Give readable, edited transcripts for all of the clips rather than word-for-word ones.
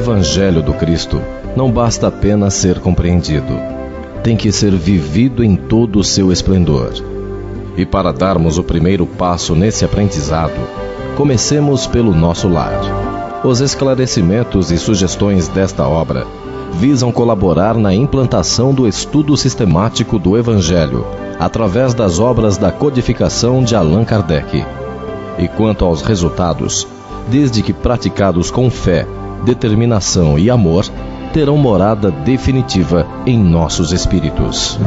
Evangelho do Cristo não basta apenas ser compreendido. Tem que ser vivido em todo o seu esplendor. E para darmos o primeiro passo nesse aprendizado, comecemos pelo nosso lar. Os esclarecimentos e sugestões desta obra visam colaborar na implantação do estudo sistemático do Evangelho, através das obras da codificação de Allan Kardec. E quanto aos resultados, desde que praticados com fé, determinação e amor, terão morada definitiva em nossos espíritos.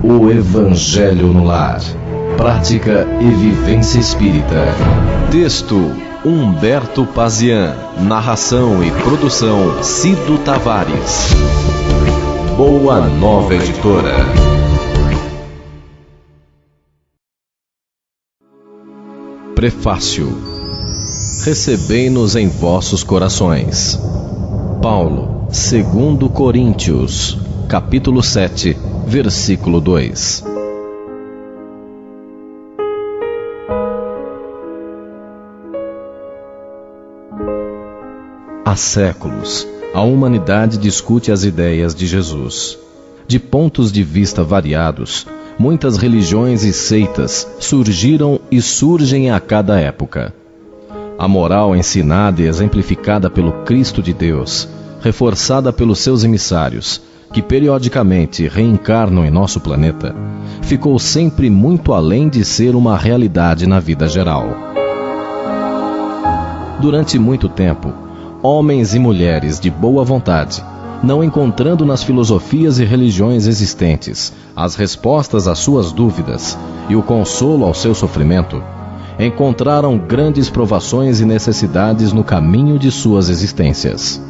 O Evangelho no Lar. Prática e vivência espírita. Texto: Humberto Pazian. Narração e produção: Cido Tavares. Boa Nova Editora. Prefácio. Recebei-nos em vossos corações. Paulo, 2 Coríntios, capítulo 7, versículo 2. Há séculos, a humanidade discute as ideias de Jesus. De pontos de vista variados, muitas religiões e seitas surgiram e surgem a cada época. A moral ensinada e exemplificada pelo Cristo de Deus, reforçada pelos seus emissários, que periodicamente reencarnam em nosso planeta, ficou sempre muito além de ser uma realidade na vida geral. Durante muito tempo, homens e mulheres de boa vontade, não encontrando nas filosofias e religiões existentes as respostas às suas dúvidas e o consolo ao seu sofrimento, encontraram grandes provações e necessidades no caminho de suas existências.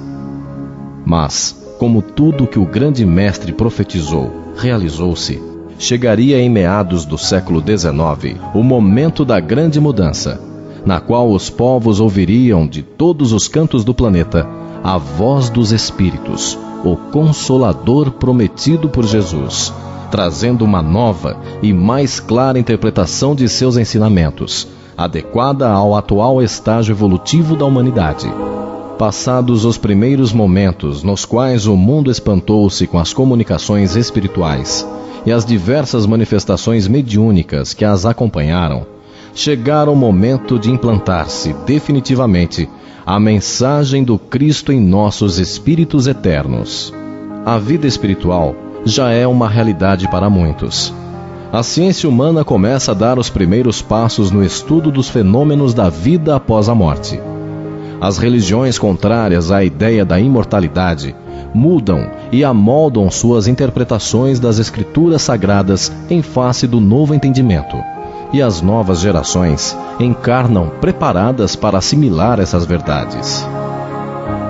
Mas, como tudo que o grande mestre profetizou realizou-se, chegaria em meados do século XIX o momento da grande mudança, na qual os povos ouviriam de todos os cantos do planeta a voz dos Espíritos, o Consolador prometido por Jesus, trazendo uma nova e mais clara interpretação de seus ensinamentos, adequada ao atual estágio evolutivo da humanidade. Passados os primeiros momentos nos quais o mundo espantou-se com as comunicações espirituais e as diversas manifestações mediúnicas que as acompanharam, chegara o momento de implantar-se definitivamente a mensagem do Cristo em nossos espíritos eternos. A vida espiritual já é uma realidade para muitos. A ciência humana começa a dar os primeiros passos no estudo dos fenômenos da vida após a morte. As religiões contrárias à ideia da imortalidade mudam e amoldam suas interpretações das escrituras sagradas em face do novo entendimento. E as novas gerações encarnam preparadas para assimilar essas verdades.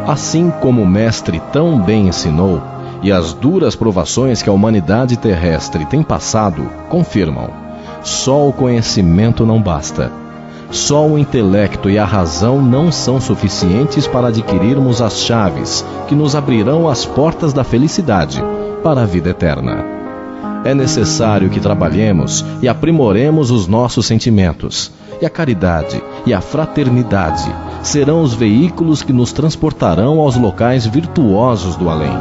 Assim como o Mestre tão bem ensinou, e as duras provações que a humanidade terrestre tem passado confirmam: só o conhecimento não basta. Só o intelecto e a razão não são suficientes para adquirirmos as chaves que nos abrirão as portas da felicidade para a vida eterna. É necessário que trabalhemos e aprimoremos os nossos sentimentos, e a caridade e a fraternidade serão os veículos que nos transportarão aos locais virtuosos do além.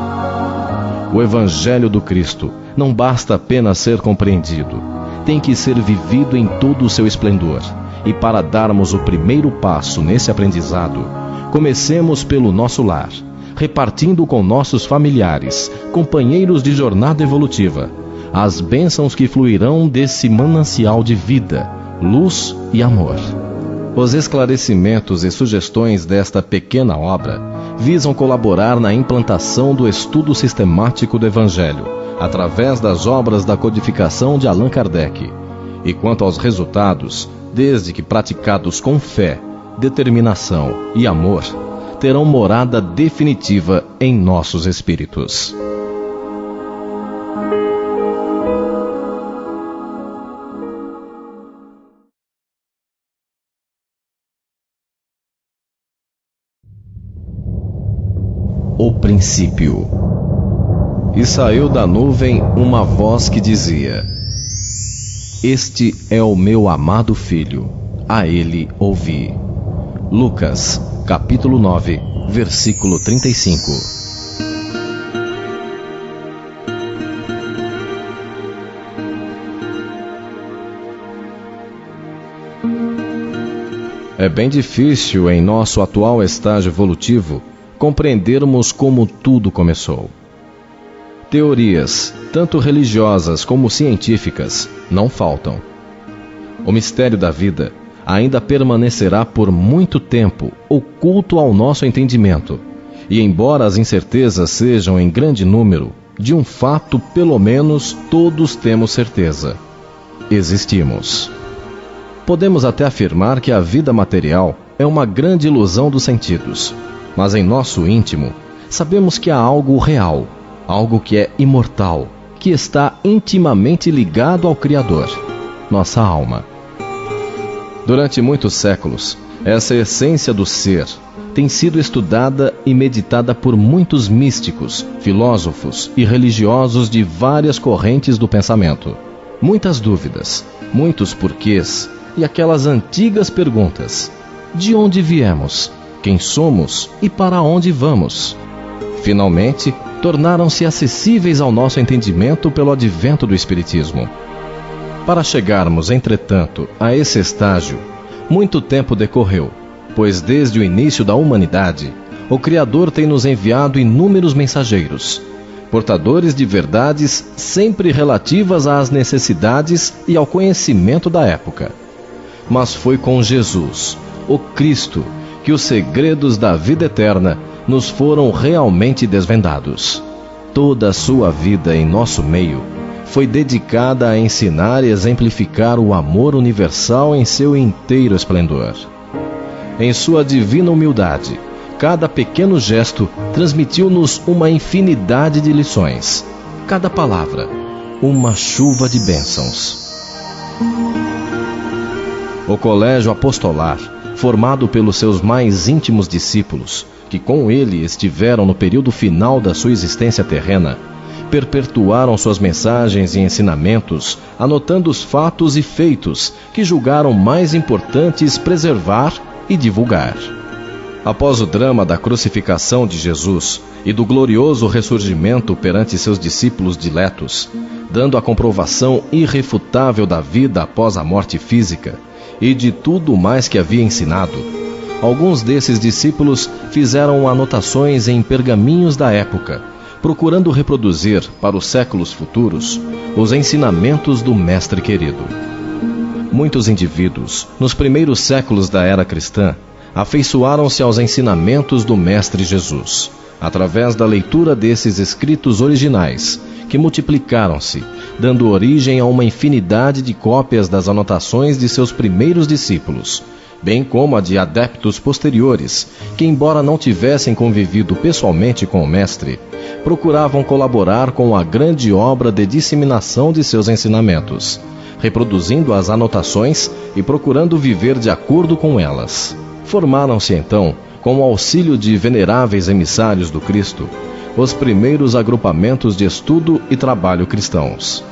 O Evangelho do Cristo não basta apenas ser compreendido, tem que ser vivido em todo o seu esplendor. E para darmos o primeiro passo nesse aprendizado, comecemos pelo nosso lar, repartindo com nossos familiares, companheiros de jornada evolutiva, as bênçãos que fluirão desse manancial de vida, luz e amor. Os esclarecimentos e sugestões desta pequena obra visam colaborar na implantação do estudo sistemático do Evangelho, através das obras da codificação de Allan Kardec. E quanto aos resultados, desde que praticados com fé, determinação e amor, terão morada definitiva em nossos espíritos. O princípio. E saiu da nuvem uma voz que dizia: Este é o meu amado Filho, a ele ouvi. Lucas, capítulo 9, versículo 35. É bem difícil, em nosso atual estágio evolutivo, compreendermos como tudo começou. Teorias, tanto religiosas como científicas, não faltam. O mistério da vida ainda permanecerá por muito tempo oculto ao nosso entendimento, e embora as incertezas sejam em grande número, de um fato, pelo menos, todos temos certeza: existimos. Podemos até afirmar que a vida material é uma grande ilusão dos sentidos, mas em nosso íntimo sabemos que há algo real, algo que é imortal, que está intimamente ligado ao Criador, nossa alma. Durante muitos séculos, essa essência do ser tem sido estudada e meditada por muitos místicos, filósofos e religiosos de várias correntes do pensamento. Muitas dúvidas, muitos porquês e aquelas antigas perguntas: de onde viemos, quem somos e para onde vamos? Finalmente, tornaram-se acessíveis ao nosso entendimento pelo advento do Espiritismo. Para chegarmos, entretanto, a esse estágio, muito tempo decorreu, pois desde o início da humanidade, o Criador tem nos enviado inúmeros mensageiros, portadores de verdades sempre relativas às necessidades e ao conhecimento da época. Mas foi com Jesus, o Cristo, que os segredos da vida eterna nos foram realmente desvendados. Toda a sua vida em nosso meio foi dedicada a ensinar e exemplificar o amor universal em seu inteiro esplendor. Em sua divina humildade, cada pequeno gesto transmitiu-nos uma infinidade de lições. Cada palavra, uma chuva de bênçãos. O colégio apostolar, formado pelos seus mais íntimos discípulos, que com ele estiveram no período final da sua existência terrena, perpetuaram suas mensagens e ensinamentos, anotando os fatos e feitos que julgaram mais importantes preservar e divulgar. Após o drama da crucificação de Jesus e do glorioso ressurgimento perante seus discípulos diletos, dando a comprovação irrefutável da vida após a morte física e de tudo mais que havia ensinado, alguns desses discípulos fizeram anotações em pergaminhos da época, procurando reproduzir, para os séculos futuros, os ensinamentos do Mestre querido. Muitos indivíduos, nos primeiros séculos da era cristã, afeiçoaram-se aos ensinamentos do Mestre Jesus, através da leitura desses escritos originais, que multiplicaram-se, dando origem a uma infinidade de cópias das anotações de seus primeiros discípulos, bem como a de adeptos posteriores, que, embora não tivessem convivido pessoalmente com o Mestre, procuravam colaborar com a grande obra de disseminação de seus ensinamentos, reproduzindo as anotações e procurando viver de acordo com elas. Formaram-se então, com o auxílio de veneráveis emissários do Cristo, os primeiros agrupamentos de estudo e trabalho cristãos.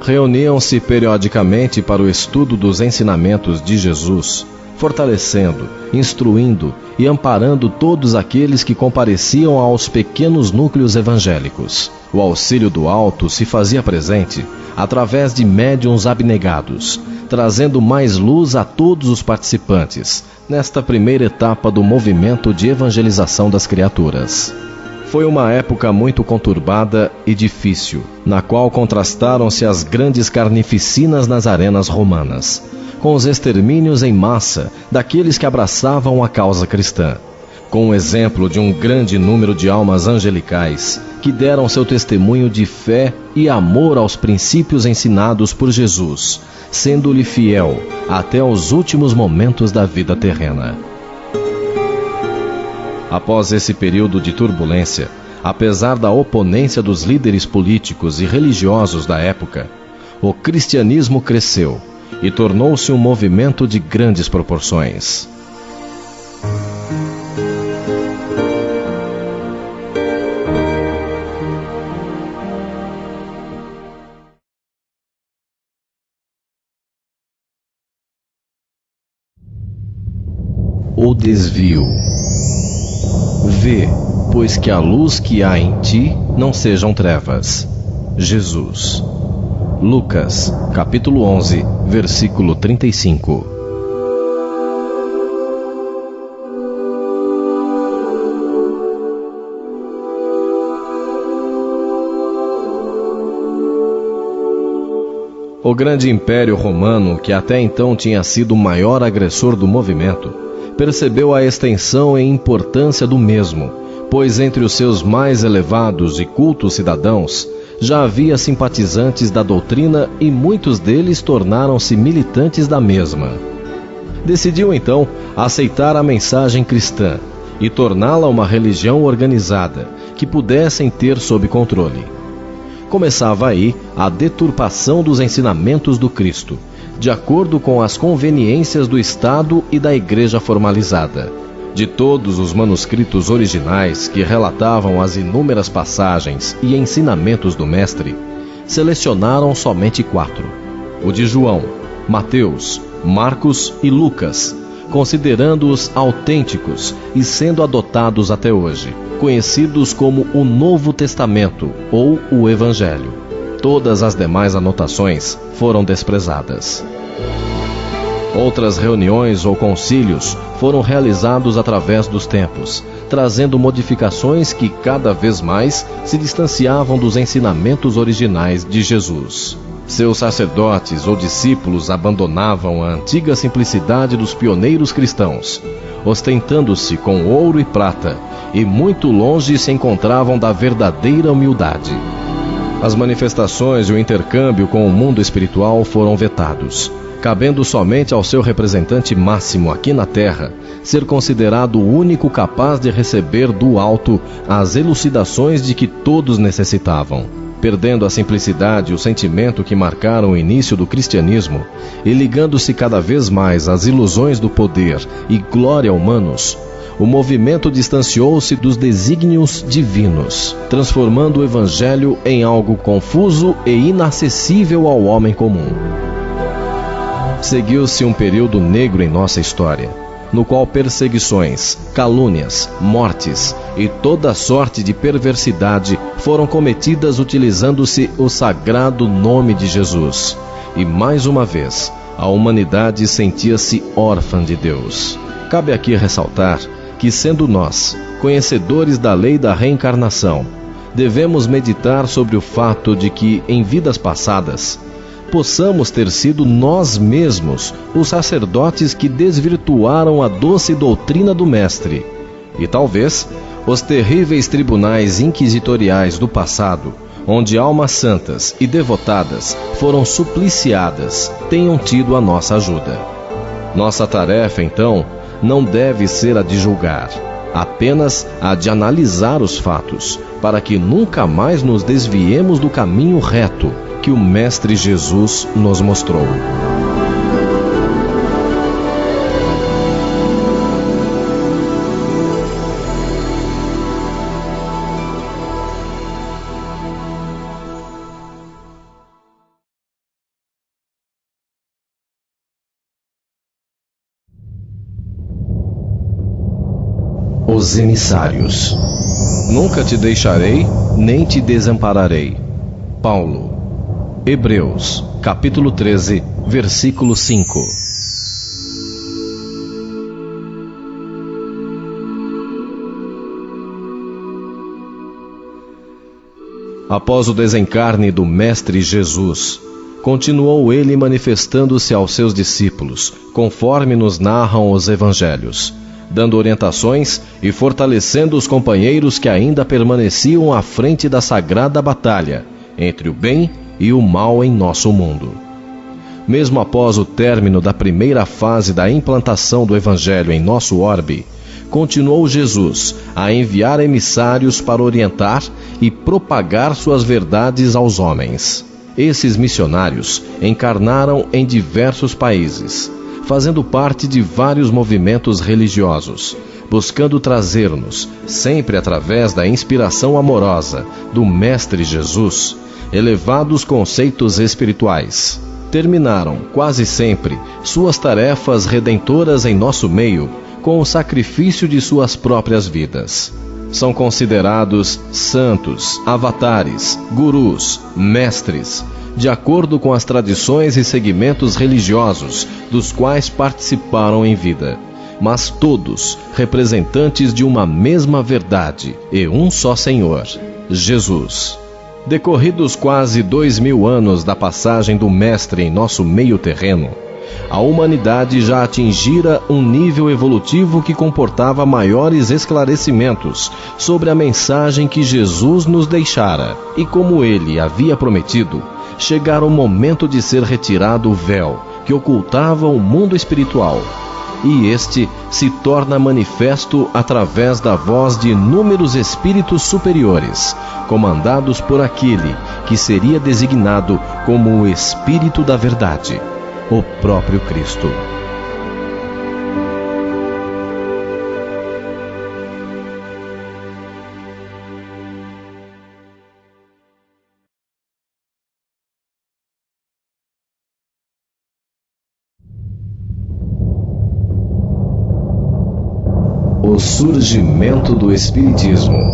Reuniam-se periodicamente para o estudo dos ensinamentos de Jesus, fortalecendo, instruindo e amparando todos aqueles que compareciam aos pequenos núcleos evangélicos. O auxílio do alto se fazia presente através de médiuns abnegados, trazendo mais luz a todos os participantes nesta primeira etapa do movimento de evangelização das criaturas. Foi uma época muito conturbada e difícil, na qual contrastaram-se as grandes carnificinas nas arenas romanas, com os extermínios em massa daqueles que abraçavam a causa cristã, com o exemplo de um grande número de almas angelicais que deram seu testemunho de fé e amor aos princípios ensinados por Jesus, sendo-lhe fiel até os últimos momentos da vida terrena. Após esse período de turbulência, apesar da oponência dos líderes políticos e religiosos da época, o cristianismo cresceu e tornou-se um movimento de grandes proporções. O desvio. Vê, pois que a luz que há em ti não sejam trevas. Jesus. Lucas, capítulo 11, versículo 35. O grande Império Romano, que até então tinha sido o maior agressor do movimento, percebeu a extensão e importância do mesmo, pois entre os seus mais elevados e cultos cidadãos já havia simpatizantes da doutrina e muitos deles tornaram-se militantes da mesma. Decidiu então aceitar a mensagem cristã e torná-la uma religião organizada, que pudessem ter sob controle. Começava aí a deturpação dos ensinamentos do Cristo, de acordo com as conveniências do Estado e da Igreja formalizada. De todos os manuscritos originais que relatavam as inúmeras passagens e ensinamentos do Mestre, selecionaram somente 4: o de João, Mateus, Marcos e Lucas, considerando-os autênticos e sendo adotados até hoje, conhecidos como o Novo Testamento ou o Evangelho. Todas as demais anotações foram desprezadas. Outras reuniões ou concílios foram realizados através dos tempos, trazendo modificações que cada vez mais se distanciavam dos ensinamentos originais de Jesus. Seus sacerdotes ou discípulos abandonavam a antiga simplicidade dos pioneiros cristãos, ostentando-se com ouro e prata, e muito longe se encontravam da verdadeira humildade. As manifestações e o intercâmbio com o mundo espiritual foram vetados, cabendo somente ao seu representante máximo aqui na Terra ser considerado o único capaz de receber do alto as elucidações de que todos necessitavam. Perdendo a simplicidade e o sentimento que marcaram o início do cristianismo e ligando-se cada vez mais às ilusões do poder e glória humanos, o movimento distanciou-se dos desígnios divinos, transformando o Evangelho em algo confuso e inacessível ao homem comum. Seguiu-se um período negro em nossa história, no qual perseguições, calúnias, mortes e toda sorte de perversidade foram cometidas utilizando-se o sagrado nome de Jesus. E mais uma vez, a humanidade sentia-se órfã de Deus. Cabe aqui ressaltar que, sendo nós conhecedores da lei da reencarnação, devemos meditar sobre o fato de que, em vidas passadas, possamos ter sido nós mesmos os sacerdotes que desvirtuaram a doce doutrina do Mestre, e talvez os terríveis tribunais inquisitoriais do passado, onde almas santas e devotadas foram supliciadas, tenham tido a nossa ajuda. Nossa tarefa, então, não deve ser a de julgar, apenas a de analisar os fatos, para que nunca mais nos desviemos do caminho reto que o Mestre Jesus nos mostrou. Os emissários. Nunca te deixarei, nem te desampararei. Paulo. Hebreus, capítulo 13, versículo 5. Após o desencarne do Mestre Jesus, continuou ele manifestando-se aos seus discípulos, conforme nos narram os evangelhos, dando orientações e fortalecendo os companheiros que ainda permaneciam à frente da sagrada batalha entre o bem e o mal em nosso mundo. Mesmo após o término da primeira fase da implantação do Evangelho em nosso orbe, continuou Jesus a enviar emissários para orientar e propagar suas verdades aos homens. Esses missionários encarnaram em diversos países, fazendo parte de vários movimentos religiosos, buscando trazer-nos, sempre através da inspiração amorosa do Mestre Jesus, elevados conceitos espirituais. Terminaram, quase sempre, suas tarefas redentoras em nosso meio, com o sacrifício de suas próprias vidas. São considerados santos, avatares, gurus, mestres, de acordo com as tradições e segmentos religiosos dos quais participaram em vida, mas todos representantes de uma mesma verdade e um só Senhor, Jesus. Decorridos quase 2000 anos da passagem do Mestre em nosso meio terreno, a humanidade já atingira um nível evolutivo que comportava maiores esclarecimentos sobre a mensagem que Jesus nos deixara. E como ele havia prometido, chegara o momento de ser retirado o véu que ocultava o mundo espiritual. E este se torna manifesto através da voz de inúmeros espíritos superiores, comandados por aquele que seria designado como o Espírito da Verdade, o próprio Cristo. O surgimento do Espiritismo.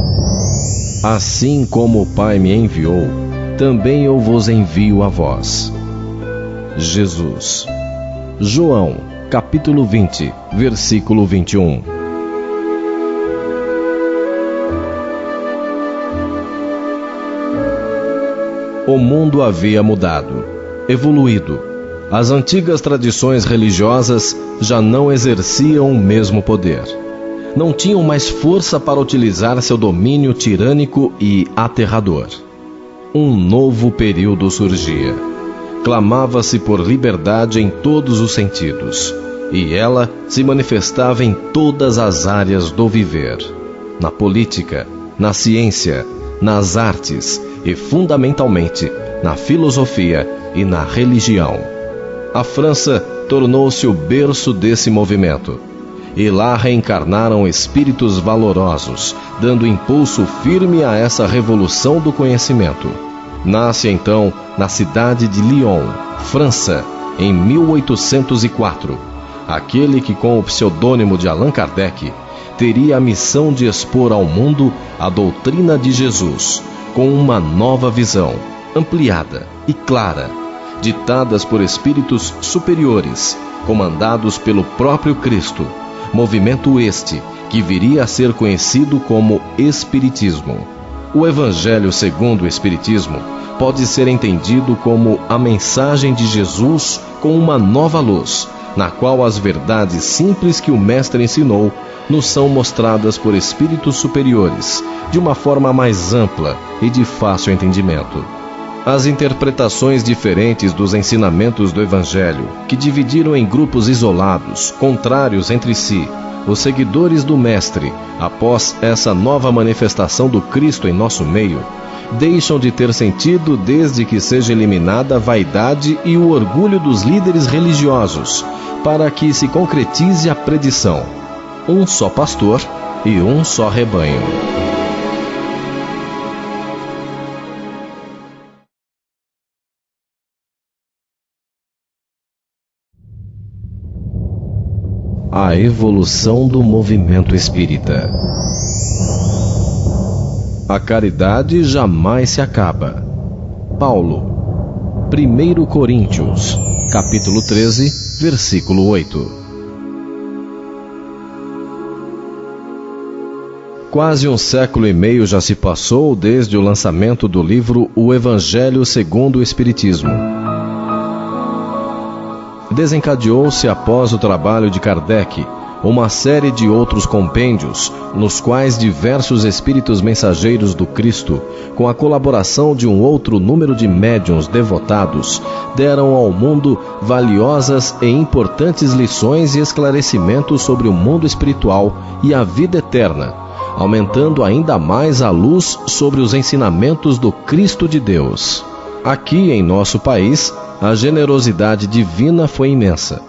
Assim como o Pai me enviou, também eu vos envio a vós. Jesus. João, capítulo 20, versículo 21. O mundo havia mudado, evoluído. As antigas tradições religiosas já não exerciam o mesmo poder. Não tinham mais força para utilizar seu domínio tirânico e aterrador. Um novo período surgia. Clamava-se por liberdade em todos os sentidos, e ela se manifestava em todas as áreas do viver, na política, na ciência, nas artes e, fundamentalmente, na filosofia e na religião. A França tornou-se o berço desse movimento, e lá reencarnaram espíritos valorosos, dando impulso firme a essa revolução do conhecimento. Nasce então na cidade de Lyon, França, em 1804, aquele que com o pseudônimo de Allan Kardec teria a missão de expor ao mundo a doutrina de Jesus, com uma nova visão, ampliada e clara, ditadas por espíritos superiores, comandados pelo próprio Cristo, movimento este que viria a ser conhecido como Espiritismo. O Evangelho segundo o Espiritismo pode ser entendido como a mensagem de Jesus com uma nova luz, na qual as verdades simples que o Mestre ensinou nos são mostradas por espíritos superiores, de uma forma mais ampla e de fácil entendimento. As interpretações diferentes dos ensinamentos do Evangelho, que dividiram em grupos isolados, contrários entre si, os seguidores do Mestre, após essa nova manifestação do Cristo em nosso meio, deixam de ter sentido desde que seja eliminada a vaidade e o orgulho dos líderes religiosos, para que se concretize a predição: um só pastor e um só rebanho. A evolução do movimento espírita. A caridade jamais se acaba. Paulo, 1 Coríntios, capítulo 13, versículo 8. Quase um século e meio já se passou desde o lançamento do livro O Evangelho segundo o Espiritismo. Desencadeou-se após o trabalho de Kardec uma série de outros compêndios, nos quais diversos espíritos mensageiros do Cristo, com a colaboração de um outro número de médiuns devotados, deram ao mundo valiosas e importantes lições e esclarecimentos sobre o mundo espiritual e a vida eterna, aumentando ainda mais a luz sobre os ensinamentos do Cristo de Deus. Aqui em nosso país, a generosidade divina foi imensa,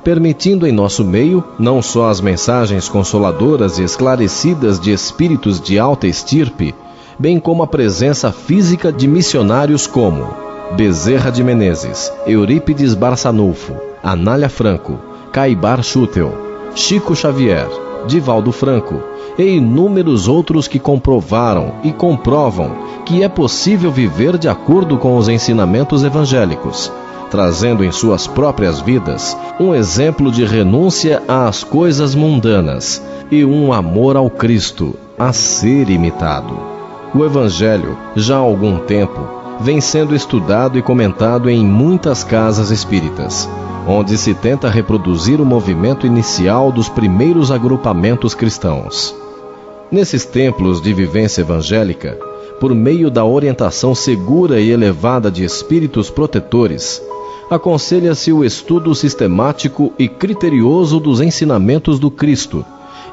permitindo em nosso meio não só as mensagens consoladoras e esclarecidas de espíritos de alta estirpe, bem como a presença física de missionários como Bezerra de Menezes, Eurípides Barçanufo, Anália Franco, Caibar Schutel, Chico Xavier, Divaldo Franco e inúmeros outros que comprovaram e comprovam que é possível viver de acordo com os ensinamentos evangélicos, trazendo em suas próprias vidas um exemplo de renúncia às coisas mundanas e um amor ao Cristo a ser imitado. O Evangelho, já há algum tempo, vem sendo estudado e comentado em muitas casas espíritas, onde se tenta reproduzir o movimento inicial dos primeiros agrupamentos cristãos. Nesses templos de vivência evangélica, por meio da orientação segura e elevada de espíritos protetores, aconselha-se o estudo sistemático e criterioso dos ensinamentos do Cristo,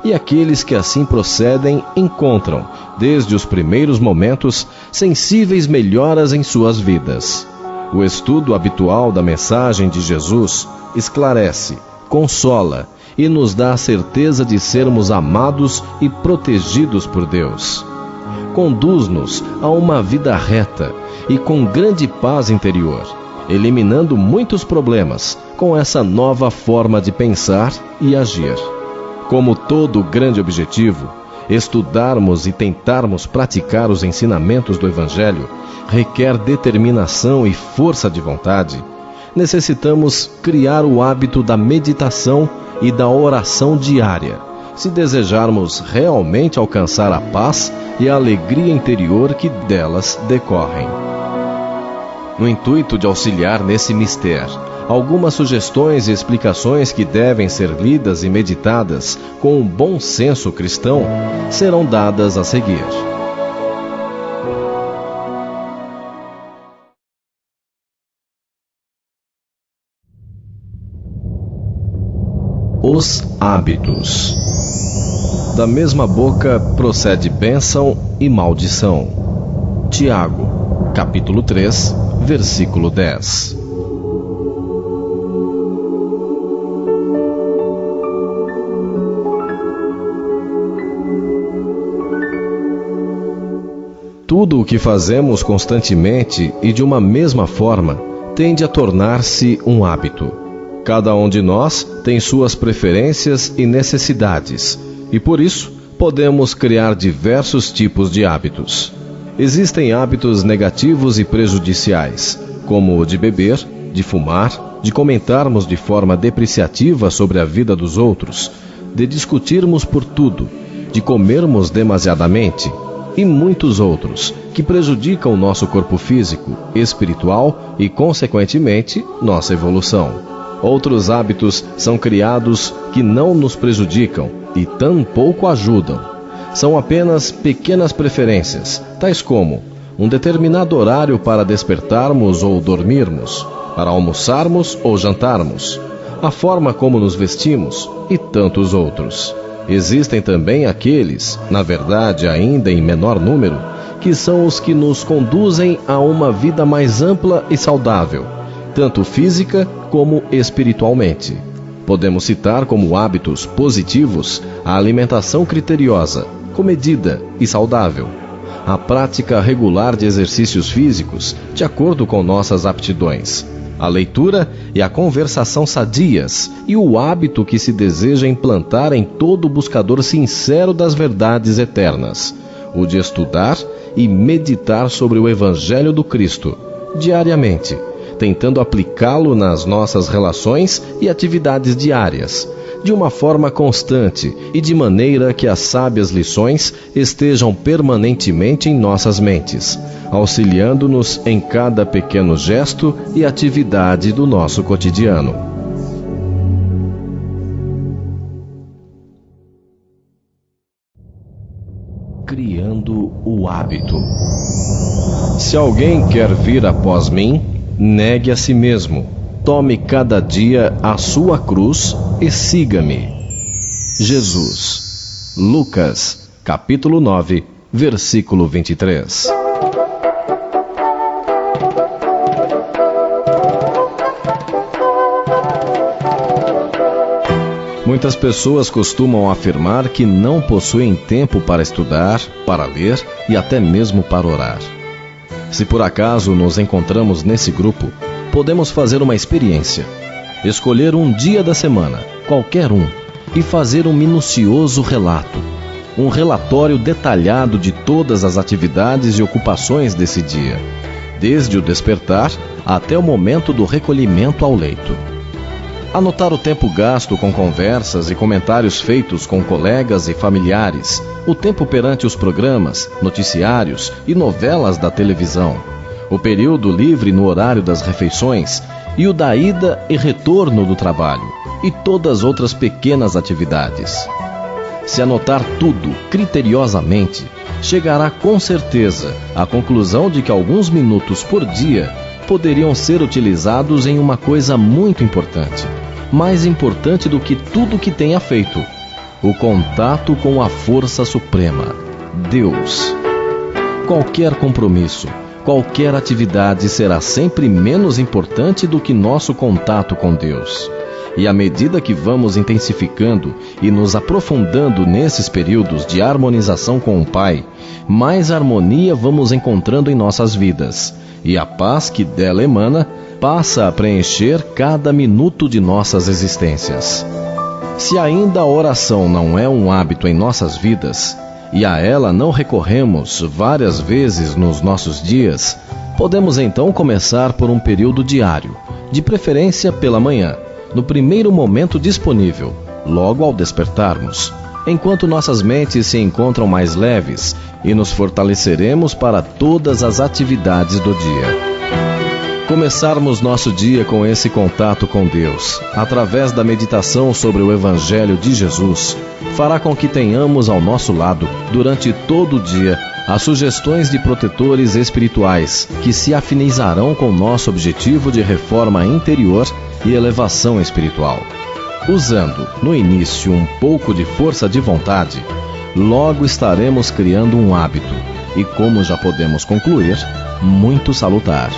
e aqueles que assim procedem encontram, desde os primeiros momentos, sensíveis melhoras em suas vidas. O estudo habitual da mensagem de Jesus esclarece, consola e nos dá a certeza de sermos amados e protegidos por Deus. Conduz-nos a uma vida reta e com grande paz interior, eliminando muitos problemas com essa nova forma de pensar e agir. Como todo grande objetivo, estudarmos e tentarmos praticar os ensinamentos do Evangelho requer determinação e força de vontade. Necessitamos criar o hábito da meditação e da oração diária, se desejarmos realmente alcançar a paz e a alegria interior que delas decorrem. No intuito de auxiliar nesse mistério, algumas sugestões e explicações que devem ser lidas e meditadas com um bom senso cristão serão dadas a seguir. Os hábitos. Da mesma boca procede bênção e maldição. Tiago, capítulo 3, versículo 10. Tudo o que fazemos constantemente e de uma mesma forma tende a tornar-se um hábito. Cada um de nós tem suas preferências e necessidades, e por isso podemos criar diversos tipos de hábitos. Existem hábitos negativos e prejudiciais, como o de beber, de fumar, de comentarmos de forma depreciativa sobre a vida dos outros, de discutirmos por tudo, de comermos demasiadamente, e muitos outros, que prejudicam nosso corpo físico, espiritual e, consequentemente, nossa evolução. Outros hábitos são criados que não nos prejudicam e tampouco ajudam. São apenas pequenas preferências, tais como um determinado horário para despertarmos ou dormirmos, para almoçarmos ou jantarmos, a forma como nos vestimos e tantos outros. Existem também aqueles, na verdade ainda em menor número, que são os que nos conduzem a uma vida mais ampla e saudável, tanto física como espiritualmente. Podemos citar como hábitos positivos a alimentação criteriosa, comedida e saudável, a prática regular de exercícios físicos de acordo com nossas aptidões, a leitura e a conversação sadias e o hábito que se deseja implantar em todo buscador sincero das verdades eternas, o de estudar e meditar sobre o Evangelho do Cristo, diariamente, tentando aplicá-lo nas nossas relações e atividades diárias, de uma forma constante e de maneira que as sábias lições estejam permanentemente em nossas mentes, auxiliando-nos em cada pequeno gesto e atividade do nosso cotidiano. Criando o hábito. Se alguém quer vir após mim, negue a si mesmo, tome cada dia a sua cruz e siga-me. Jesus. Lucas, capítulo 9, versículo 23. Muitas pessoas costumam afirmar que não possuem tempo para estudar, para ler e até mesmo para orar. Se por acaso nos encontramos nesse grupo, podemos fazer uma experiência. Escolher um dia da semana, qualquer um, e fazer um minucioso relato, um relatório detalhado de todas as atividades e ocupações desse dia, desde o despertar até o momento do recolhimento ao leito. Anotar o tempo gasto com conversas e comentários feitos com colegas e familiares, o tempo perante os programas, noticiários e novelas da televisão, o período livre no horário das refeições e o da ida e retorno do trabalho, e todas as outras pequenas atividades. Se anotar tudo criteriosamente, chegará com certeza à conclusão de que alguns minutos por dia poderiam ser utilizados em uma coisa muito importante, mais importante do que tudo que tenha feito: o contato com a força suprema, Deus. Qualquer compromisso, qualquer atividade será sempre menos importante do que nosso contato com Deus. E à medida que vamos intensificando e nos aprofundando nesses períodos de harmonização com o Pai, mais harmonia vamos encontrando em nossas vidas, e a paz que dela emana passa a preencher cada minuto de nossas existências. Se ainda a oração não é um hábito em nossas vidas, e a ela não recorremos várias vezes nos nossos dias, podemos então começar por um período diário, de preferência pela manhã, no primeiro momento disponível, logo ao despertarmos, enquanto nossas mentes se encontram mais leves, e nos fortaleceremos para todas as atividades do dia. Começarmos nosso dia com esse contato com Deus, através da meditação sobre o Evangelho de Jesus, fará com que tenhamos ao nosso lado, durante todo o dia, as sugestões de protetores espirituais que se afinizarão com nosso objetivo de reforma interior e elevação espiritual. Usando, no início, um pouco de força de vontade, logo estaremos criando um hábito, e como já podemos concluir, muito salutar.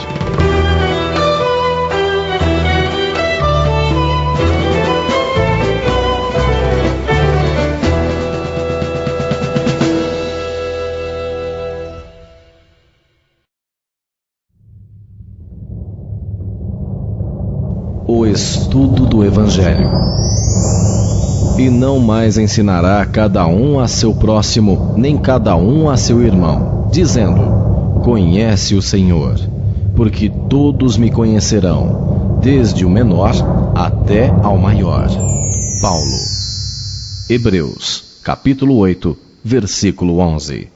O estudo do Evangelho. E não mais ensinará cada um a seu próximo, nem cada um a seu irmão, dizendo: conhece o Senhor, porque todos me conhecerão, desde o menor até ao maior. Paulo. Hebreus, capítulo 8, versículo 11.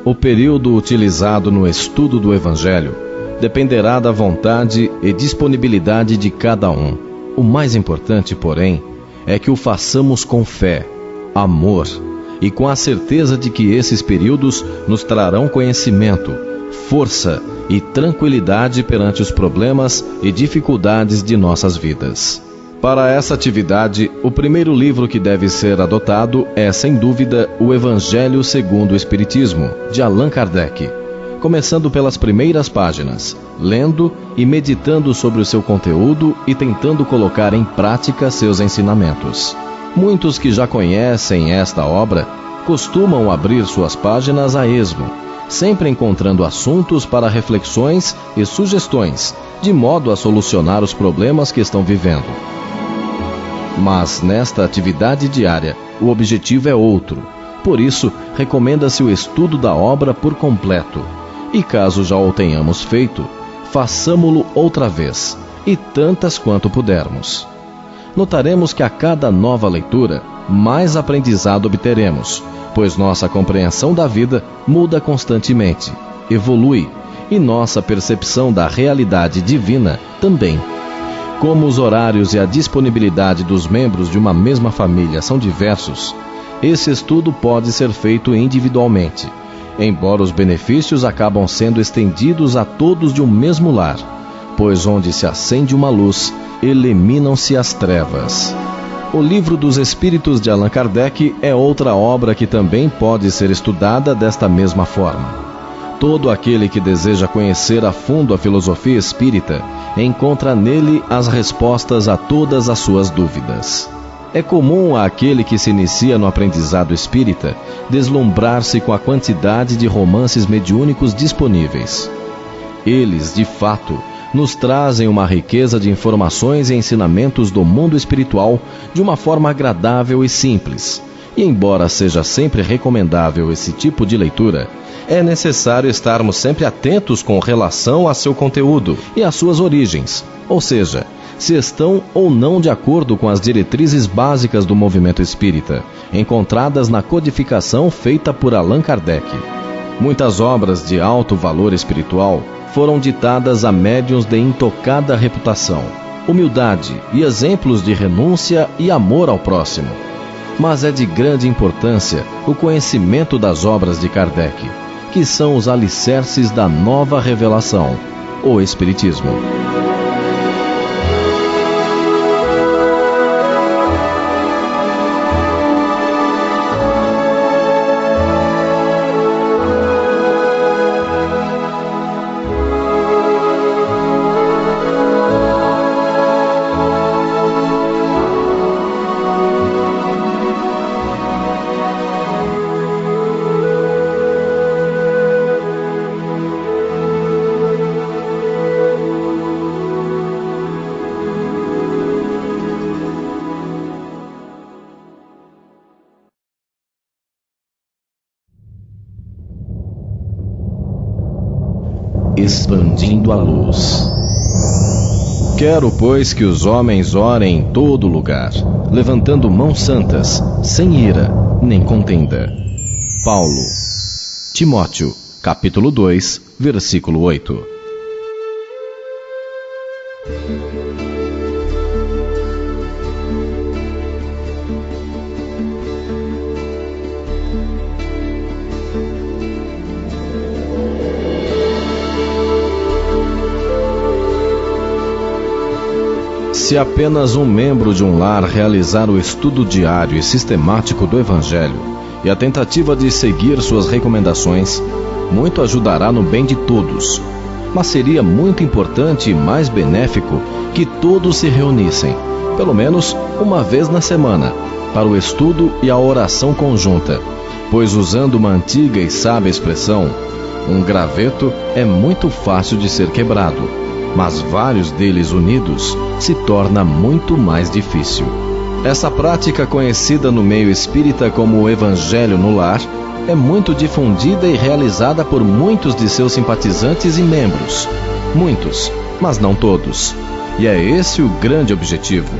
O período utilizado no estudo do Evangelho dependerá da vontade e disponibilidade de cada um. O mais importante, porém, é que o façamos com fé, amor e com a certeza de que esses períodos nos trarão conhecimento, força e tranquilidade perante os problemas e dificuldades de nossas vidas. Para essa atividade, o primeiro livro que deve ser adotado é, sem dúvida, o Evangelho segundo o Espiritismo, de Allan Kardec, começando pelas primeiras páginas, lendo e meditando sobre o seu conteúdo e tentando colocar em prática seus ensinamentos. Muitos que já conhecem esta obra costumam abrir suas páginas a esmo, sempre encontrando assuntos para reflexões e sugestões, de modo a solucionar os problemas que estão vivendo. Mas nesta atividade diária, o objetivo é outro. Por isso, recomenda-se o estudo da obra por completo. E caso já o tenhamos feito, façamo-lo outra vez, e tantas quanto pudermos. Notaremos que a cada nova leitura, mais aprendizado obteremos, pois nossa compreensão da vida muda constantemente, evolui, e nossa percepção da realidade divina também. Como os horários e a disponibilidade dos membros de uma mesma família são diversos, esse estudo pode ser feito individualmente, embora os benefícios acabam sendo estendidos a todos de um mesmo lar, pois onde se acende uma luz, eliminam-se as trevas. O Livro dos Espíritos de Allan Kardec é outra obra que também pode ser estudada desta mesma forma. Todo aquele que deseja conhecer a fundo a filosofia espírita encontra nele as respostas a todas as suas dúvidas. É comum àquele que se inicia no aprendizado espírita deslumbrar-se com a quantidade de romances mediúnicos disponíveis. Eles, de fato, nos trazem uma riqueza de informações e ensinamentos do mundo espiritual de uma forma agradável e simples. E embora seja sempre recomendável esse tipo de leitura, é necessário estarmos sempre atentos com relação a seu conteúdo e às suas origens, ou seja, se estão ou não de acordo com as diretrizes básicas do movimento espírita, encontradas na codificação feita por Allan Kardec. Muitas obras de alto valor espiritual foram ditadas a médiuns de intocada reputação, humildade e exemplos de renúncia e amor ao próximo. Mas é de grande importância o conhecimento das obras de Kardec, que são os alicerces da nova revelação, o Espiritismo. Expandindo a luz. Quero, pois, que os homens orem em todo lugar, levantando mãos santas, sem ira, nem contenda. Paulo, Timóteo, capítulo 2, versículo 8. Se apenas um membro de um lar realizar o estudo diário e sistemático do Evangelho e a tentativa de seguir suas recomendações, muito ajudará no bem de todos. Mas seria muito importante e mais benéfico que todos se reunissem, pelo menos uma vez na semana, para o estudo e a oração conjunta, pois, usando uma antiga e sábia expressão, um graveto é muito fácil de ser quebrado, mas vários deles unidos se torna muito mais difícil. Essa prática, conhecida no meio espírita como o Evangelho no Lar, é muito difundida e realizada por muitos de seus simpatizantes e membros. Muitos, mas não todos. E é esse o grande objetivo,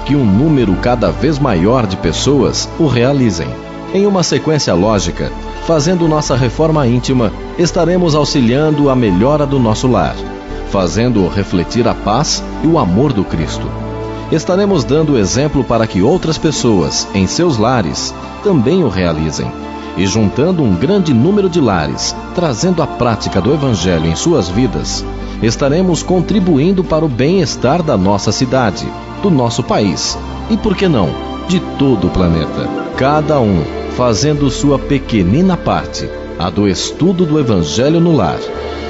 que um número cada vez maior de pessoas o realizem. Em uma sequência lógica, fazendo nossa reforma íntima, estaremos auxiliando a melhora do nosso lar, fazendo-o refletir a paz e o amor do Cristo. Estaremos dando exemplo para que outras pessoas, em seus lares, também o realizem. E juntando um grande número de lares, trazendo a prática do Evangelho em suas vidas, estaremos contribuindo para o bem-estar da nossa cidade, do nosso país e, por que não, de todo o planeta. Cada um fazendo sua pequenina parte, a do estudo do Evangelho no lar,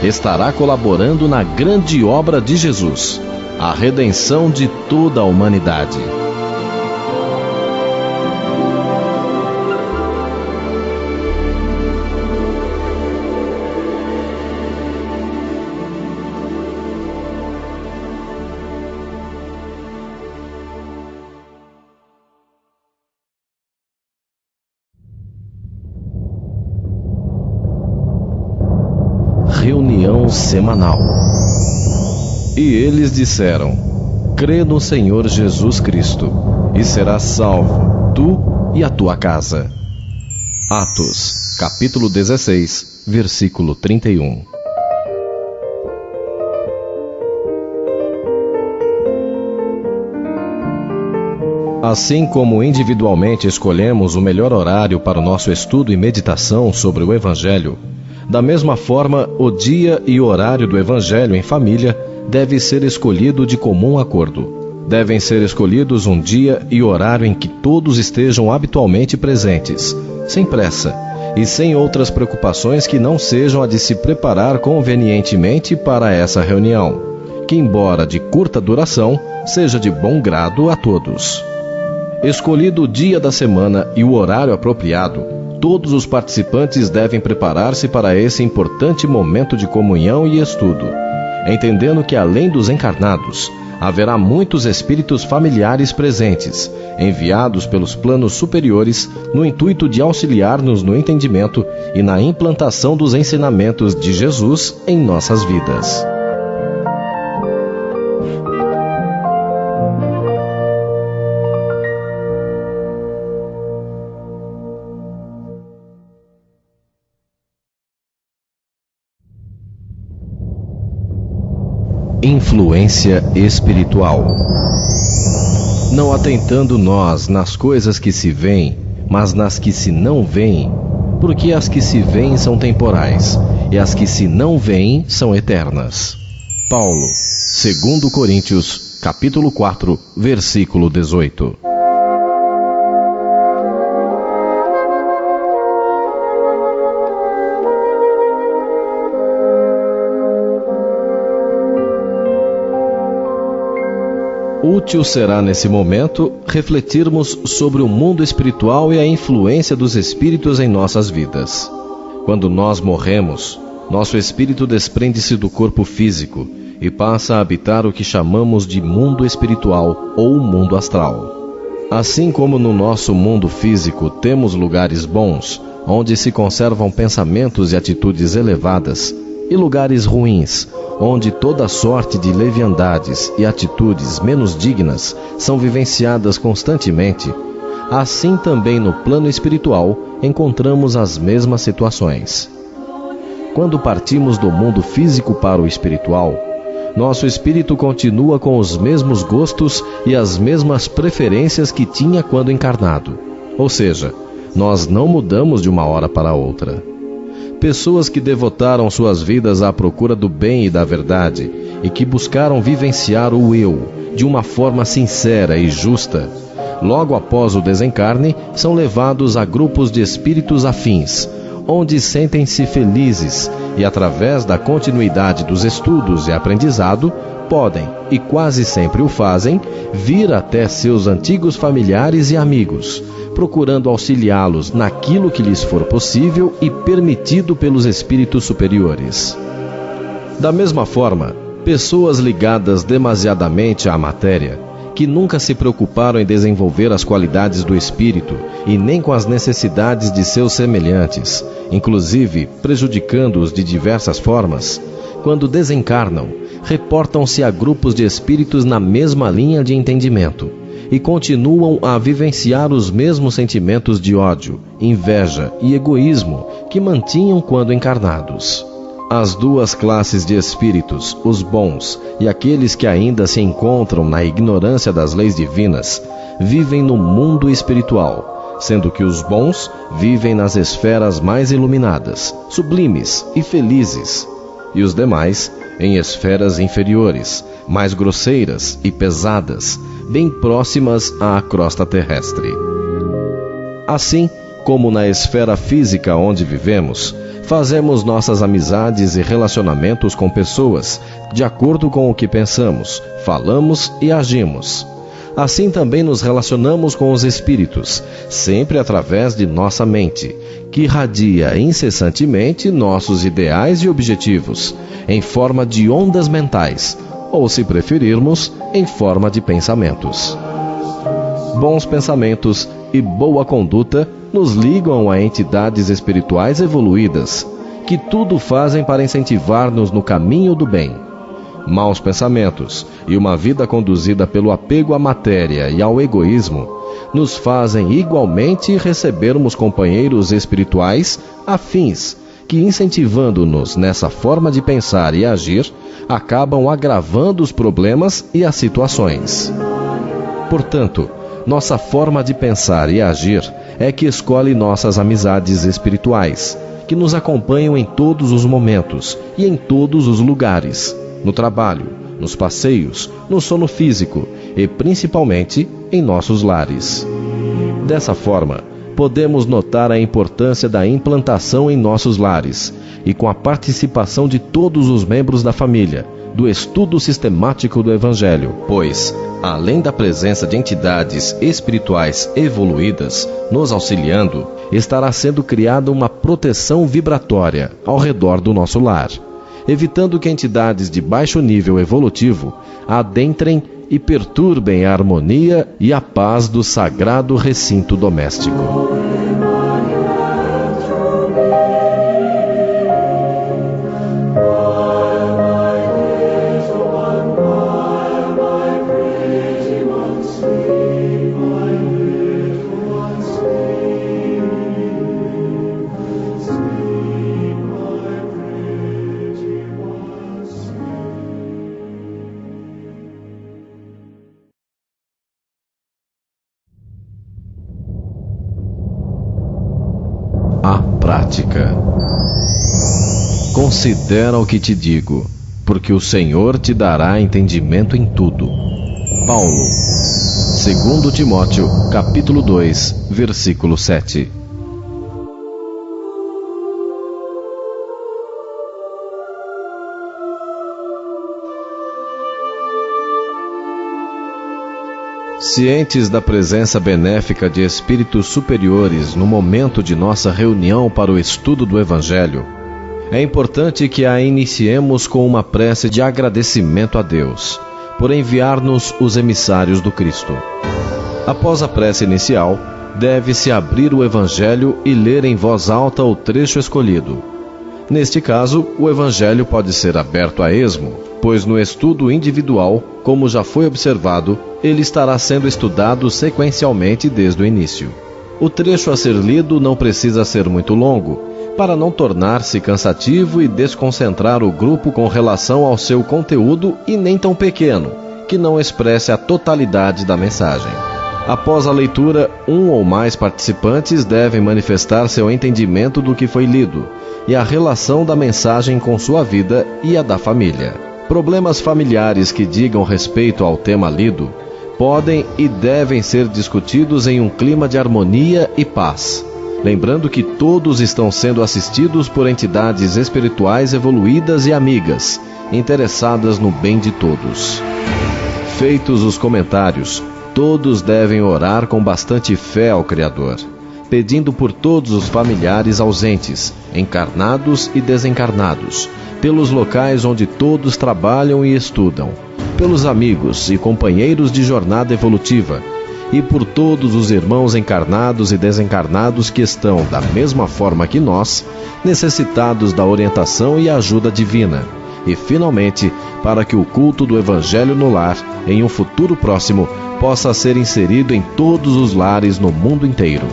estará colaborando na grande obra de Jesus, a redenção de toda a humanidade. Reunião semanal. E eles disseram: crê no Senhor Jesus Cristo, e serás salvo, tu e a tua casa. Atos, capítulo 16, versículo 31. Assim como individualmente escolhemos o melhor horário para o nosso estudo e meditação sobre o Evangelho, da mesma forma, o dia e horário do Evangelho em família deve ser escolhido de comum acordo. Devem ser escolhidos um dia e horário em que todos estejam habitualmente presentes, sem pressa e sem outras preocupações que não sejam a de se preparar convenientemente para essa reunião, que, embora de curta duração, seja de bom grado a todos. Escolhido o dia da semana e o horário apropriado, todos os participantes devem preparar-se para esse importante momento de comunhão e estudo, entendendo que além dos encarnados, haverá muitos espíritos familiares presentes, enviados pelos planos superiores no intuito de auxiliar-nos no entendimento e na implantação dos ensinamentos de Jesus em nossas vidas. Influência espiritual. Não atentando nós nas coisas que se veem, mas nas que se não veem, porque as que se veem são temporais, e as que se não veem são eternas. Paulo, 2 Coríntios, capítulo 4, versículo 18. Útil será nesse momento refletirmos sobre o mundo espiritual e a influência dos espíritos em nossas vidas. Quando nós morremos, nosso espírito desprende-se do corpo físico e passa a habitar o que chamamos de mundo espiritual ou mundo astral. Assim como no nosso mundo físico temos lugares bons, onde se conservam pensamentos e atitudes elevadas, e lugares ruins, onde toda sorte de leviandades e atitudes menos dignas são vivenciadas constantemente, assim também no plano espiritual encontramos as mesmas situações. Quando partimos do mundo físico para o espiritual, nosso espírito continua com os mesmos gostos e as mesmas preferências que tinha quando encarnado. Ou seja, nós não mudamos de uma hora para outra. Pessoas que devotaram suas vidas à procura do bem e da verdade e que buscaram vivenciar o eu de uma forma sincera e justa, logo após o desencarne, são levados a grupos de espíritos afins, onde sentem-se felizes e, através da continuidade dos estudos e aprendizado, podem, e quase sempre o fazem, vir até seus antigos familiares e amigos, procurando auxiliá-los naquilo que lhes for possível e permitido pelos espíritos superiores. Da mesma forma, pessoas ligadas demasiadamente à matéria, que nunca se preocuparam em desenvolver as qualidades do espírito e nem com as necessidades de seus semelhantes, inclusive prejudicando-os de diversas formas, quando desencarnam, reportam-se a grupos de espíritos na mesma linha de entendimento e continuam a vivenciar os mesmos sentimentos de ódio, inveja e egoísmo que mantinham quando encarnados. As duas classes de espíritos, os bons e aqueles que ainda se encontram na ignorância das leis divinas, vivem no mundo espiritual, sendo que os bons vivem nas esferas mais iluminadas, sublimes e felizes, e os demais em esferas inferiores, mais grosseiras e pesadas, bem próximas à crosta terrestre. Assim como na esfera física onde vivemos, fazemos nossas amizades e relacionamentos com pessoas de acordo com o que pensamos, falamos e agimos. Assim também nos relacionamos com os espíritos, sempre através de nossa mente, que irradia incessantemente nossos ideais e objetivos, em forma de ondas mentais, ou, se preferirmos, em forma de pensamentos. Bons pensamentos e boa conduta nos ligam a entidades espirituais evoluídas, que tudo fazem para incentivar-nos no caminho do bem. Maus pensamentos e uma vida conduzida pelo apego à matéria e ao egoísmo nos fazem igualmente recebermos companheiros espirituais afins, que, incentivando-nos nessa forma de pensar e agir, acabam agravando os problemas e as situações. Portanto, nossa forma de pensar e agir é que escolhe nossas amizades espirituais, que nos acompanham em todos os momentos e em todos os lugares, no trabalho, nos passeios, no sono físico e principalmente em nossos lares. Dessa forma, podemos notar a importância da implantação em nossos lares e com a participação de todos os membros da família, do estudo sistemático do Evangelho, pois, além da presença de entidades espirituais evoluídas nos auxiliando, estará sendo criada uma proteção vibratória ao redor do nosso lar, evitando que entidades de baixo nível evolutivo adentrem e perturbem a harmonia e a paz do sagrado recinto doméstico. A prática. Considera o que te digo, porque o Senhor te dará entendimento em tudo. Paulo, 2 Timóteo, capítulo 2, versículo 7. Cientes da presença benéfica de espíritos superiores no momento de nossa reunião para o estudo do Evangelho, é importante que a iniciemos com uma prece de agradecimento a Deus por enviar-nos os emissários do Cristo. Após a prece inicial, deve-se abrir o Evangelho e ler em voz alta o trecho escolhido. Neste caso, o Evangelho pode ser aberto a esmo, pois no estudo individual, como já foi observado, ele estará sendo estudado sequencialmente desde o início. O trecho a ser lido não precisa ser muito longo, para não tornar-se cansativo e desconcentrar o grupo com relação ao seu conteúdo, e nem tão pequeno, que não expresse a totalidade da mensagem. Após a leitura, um ou mais participantes devem manifestar seu entendimento do que foi lido e a relação da mensagem com sua vida e a da família. Problemas familiares que digam respeito ao tema lido podem e devem ser discutidos em um clima de harmonia e paz, lembrando que todos estão sendo assistidos por entidades espirituais evoluídas e amigas, interessadas no bem de todos. Feitos os comentários, todos devem orar com bastante fé ao Criador, pedindo por todos os familiares ausentes, encarnados e desencarnados, pelos locais onde todos trabalham e estudam, pelos amigos e companheiros de jornada evolutiva, e por todos os irmãos encarnados e desencarnados que estão, da mesma forma que nós, necessitados da orientação e ajuda divina, e, finalmente, para que o culto do Evangelho no lar, em um futuro próximo, possa ser inserido em todos os lares no mundo inteiro.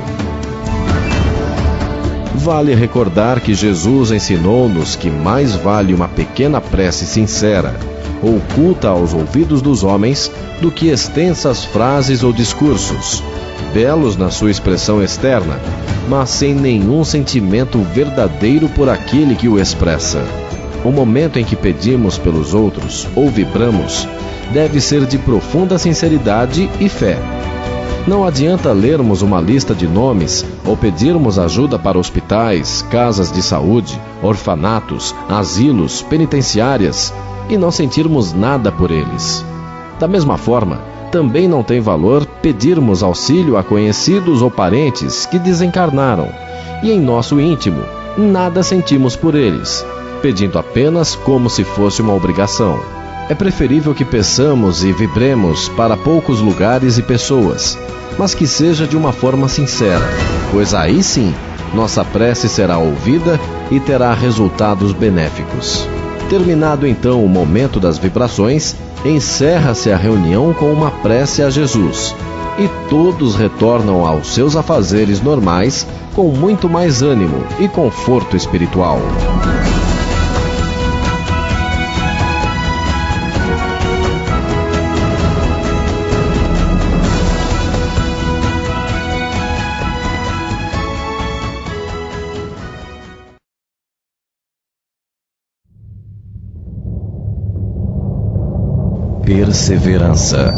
Vale recordar que Jesus ensinou-nos que mais vale uma pequena prece sincera, oculta aos ouvidos dos homens, do que extensas frases ou discursos, belos na sua expressão externa, mas sem nenhum sentimento verdadeiro por aquele que o expressa. O momento em que pedimos pelos outros ou vibramos deve ser de profunda sinceridade e fé. Não adianta lermos uma lista de nomes ou pedirmos ajuda para hospitais, casas de saúde, orfanatos, asilos, penitenciárias e não sentirmos nada por eles. Da mesma forma, também não tem valor pedirmos auxílio a conhecidos ou parentes que desencarnaram e em nosso íntimo nada sentimos por eles, pedindo apenas como se fosse uma obrigação. É preferível que peçamos e vibremos para poucos lugares e pessoas, mas que seja de uma forma sincera, pois aí sim, nossa prece será ouvida e terá resultados benéficos. Terminado então o momento das vibrações, encerra-se a reunião com uma prece a Jesus, e todos retornam aos seus afazeres normais com muito mais ânimo e conforto espiritual. Perseverança.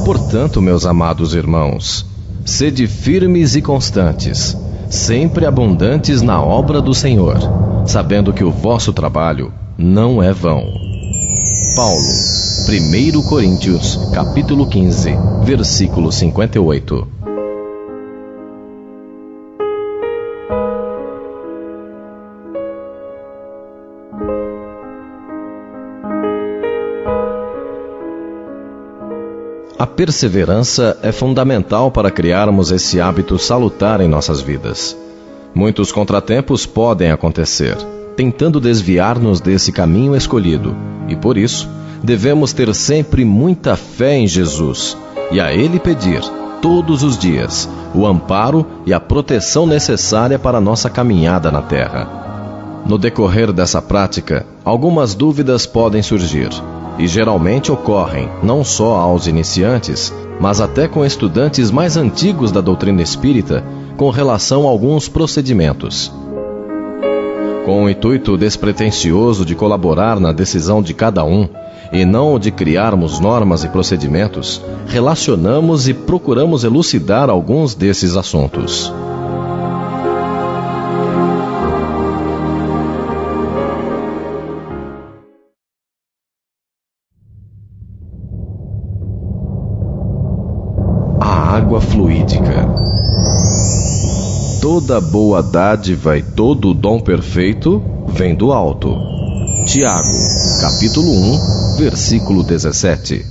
Portanto, meus amados irmãos, sede firmes e constantes, sempre abundantes na obra do Senhor, sabendo que o vosso trabalho não é vão. Paulo, 1 Coríntios, capítulo 15, versículo 58. A perseverança é fundamental para criarmos esse hábito salutar em nossas vidas. Muitos contratempos podem acontecer, tentando desviar-nos desse caminho escolhido, e por isso, devemos ter sempre muita fé em Jesus e a Ele pedir, todos os dias, o amparo e a proteção necessária para a nossa caminhada na terra. No decorrer dessa prática, algumas dúvidas podem surgir, e geralmente ocorrem não só aos iniciantes, mas até com estudantes mais antigos da doutrina espírita, com relação a alguns procedimentos. Com o intuito despretensioso de colaborar na decisão de cada um, e não de criarmos normas e procedimentos, relacionamos e procuramos elucidar alguns desses assuntos. A água fluídica. Toda boa dádiva e todo dom perfeito vem do alto. Tiago, capítulo 1, versículo 17.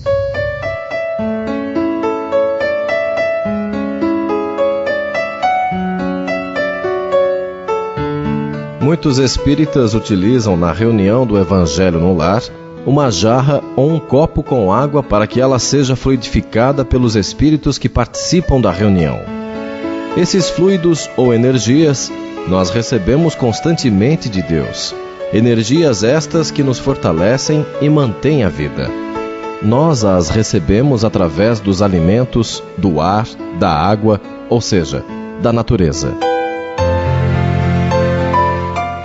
Muitos espíritas utilizam na reunião do Evangelho no lar uma jarra ou um copo com água para que ela seja fluidificada pelos espíritos que participam da reunião. Esses fluidos ou energias nós recebemos constantemente de Deus. Energias estas que nos fortalecem e mantêm a vida. Nós as recebemos através dos alimentos, do ar, da água, ou seja, da natureza.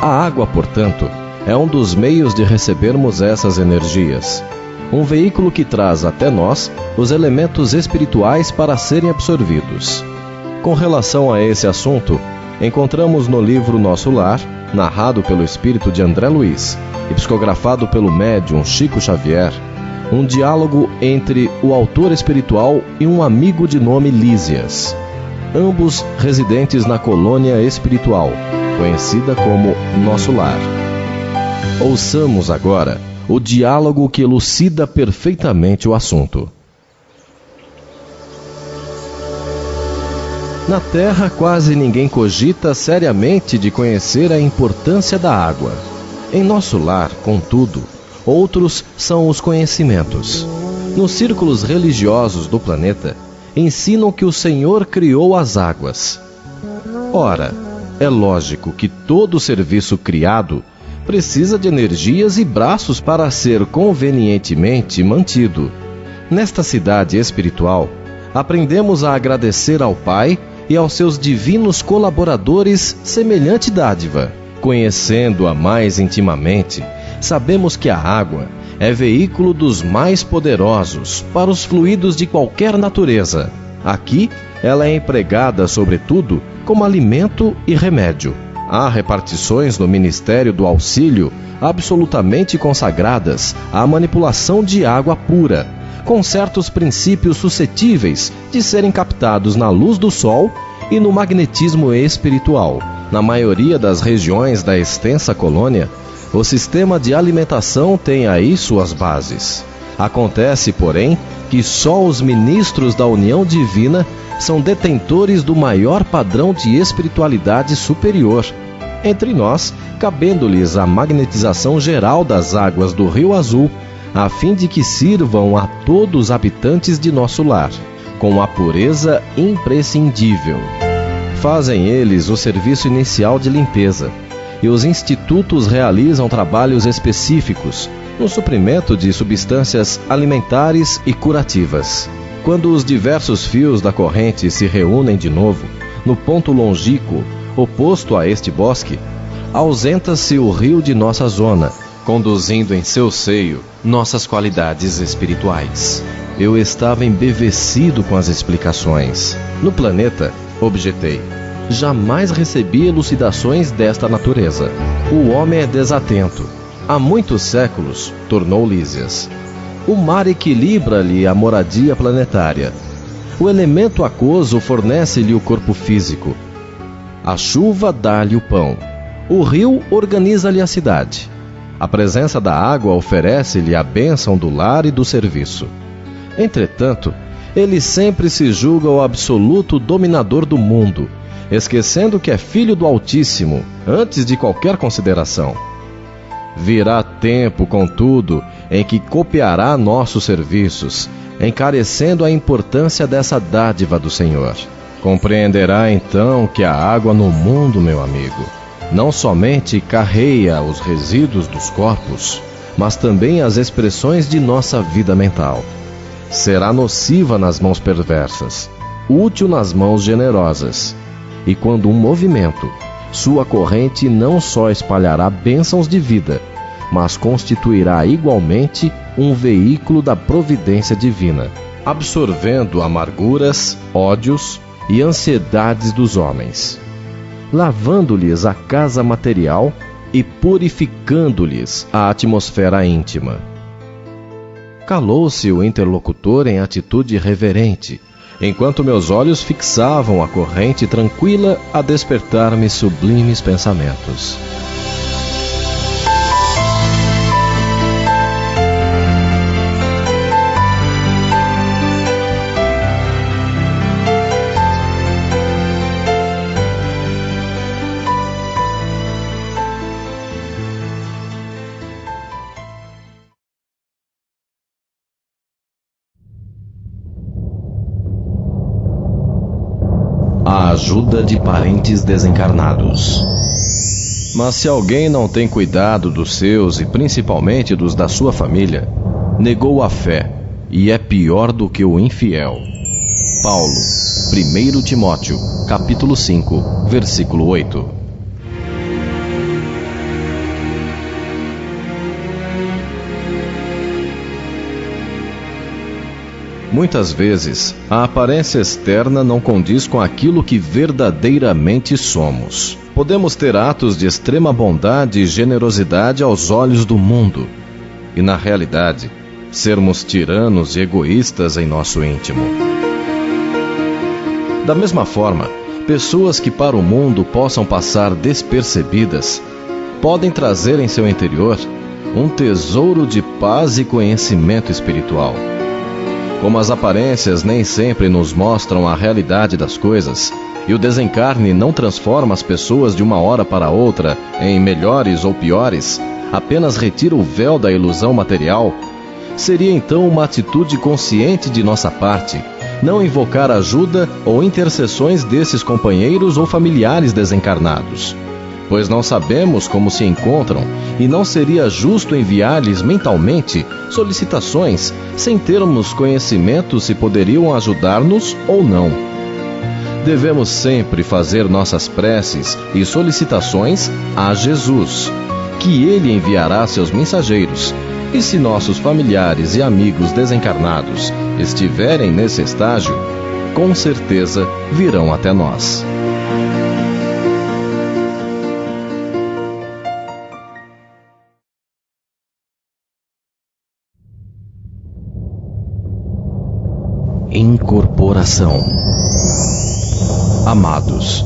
A água, portanto, é um dos meios de recebermos essas energias. Um veículo que traz até nós os elementos espirituais para serem absorvidos. Com relação a esse assunto, encontramos no livro Nosso Lar, narrado pelo espírito de André Luiz e psicografado pelo médium Chico Xavier, um diálogo entre o autor espiritual e um amigo de nome Lísias, ambos residentes na colônia espiritual, conhecida como Nosso Lar. Ouçamos agora o diálogo que elucida perfeitamente o assunto. Na Terra, quase ninguém cogita seriamente de conhecer a importância da água. Em nosso lar, contudo, outros são os conhecimentos. Nos círculos religiosos do planeta, ensinam que o Senhor criou as águas. Ora, é lógico que todo serviço criado precisa de energias e braços para ser convenientemente mantido. Nesta cidade espiritual, aprendemos a agradecer ao Pai e aos seus divinos colaboradores semelhante dádiva. Conhecendo-a mais intimamente, sabemos que a água é veículo dos mais poderosos para os fluidos de qualquer natureza. Aqui, ela é empregada, sobretudo, como alimento e remédio. Há repartições no Ministério do Auxílio absolutamente consagradas à manipulação de água pura, com certos princípios suscetíveis de serem captados na luz do sol e no magnetismo espiritual. Na maioria das regiões da extensa colônia, o sistema de alimentação tem aí suas bases. Acontece, porém, que só os ministros da união divina são detentores do maior padrão de espiritualidade superior. Entre nós, cabendo-lhes a magnetização geral das águas do Rio Azul, a fim de que sirvam a todos os habitantes de nosso lar, com a pureza imprescindível. Fazem eles o serviço inicial de limpeza, e os institutos realizam trabalhos específicos no suprimento de substâncias alimentares e curativas. Quando os diversos fios da corrente se reúnem de novo, no ponto longínquo oposto a este bosque, ausenta-se o rio de nossa zona, conduzindo em seu seio nossas qualidades espirituais. Eu estava embevecido com as explicações. No planeta, objetei, jamais recebi elucidações desta natureza. O homem é desatento, há muitos séculos, tornou Lísias. O mar equilibra-lhe a moradia planetária. O elemento aquoso fornece-lhe o corpo físico. A chuva dá-lhe o pão. O rio organiza-lhe a cidade. A presença da água oferece-lhe a bênção do lar e do serviço. Entretanto, ele sempre se julga o absoluto dominador do mundo, esquecendo que é filho do Altíssimo, antes de qualquer consideração. Virá tempo, contudo, em que copiará nossos serviços, encarecendo a importância dessa dádiva do Senhor. Compreenderá então que a água no mundo, meu amigo, não somente carreia os resíduos dos corpos, mas também as expressões de nossa vida mental. Será nociva nas mãos perversas, útil nas mãos generosas. E quando um movimento, sua corrente não só espalhará bênçãos de vida, mas constituirá igualmente um veículo da providência divina, absorvendo amarguras, ódios e ansiedades dos homens, lavando-lhes a casa material e purificando-lhes a atmosfera íntima. Calou-se o interlocutor em atitude reverente, enquanto meus olhos fixavam a corrente tranquila a despertar-me sublimes pensamentos. A ajuda de parentes desencarnados. Mas se alguém não tem cuidado dos seus e principalmente dos da sua família, negou a fé e é pior do que o infiel. Paulo, 1 Timóteo, capítulo 5, versículo 8. Muitas vezes, a aparência externa não condiz com aquilo que verdadeiramente somos. Podemos ter atos de extrema bondade e generosidade aos olhos do mundo, e na realidade, sermos tiranos e egoístas em nosso íntimo. Da mesma forma, pessoas que para o mundo possam passar despercebidas, podem trazer em seu interior um tesouro de paz e conhecimento espiritual. Como as aparências nem sempre nos mostram a realidade das coisas, e o desencarne não transforma as pessoas de uma hora para outra em melhores ou piores, apenas retira o véu da ilusão material, seria então uma atitude consciente de nossa parte não invocar ajuda ou intercessões desses companheiros ou familiares desencarnados, pois não sabemos como se encontram e não seria justo enviar-lhes mentalmente solicitações sem termos conhecimento se poderiam ajudar-nos ou não. Devemos sempre fazer nossas preces e solicitações a Jesus, que Ele enviará seus mensageiros, e se nossos familiares e amigos desencarnados estiverem nesse estágio, com certeza virão até nós. Incorporação. Amados,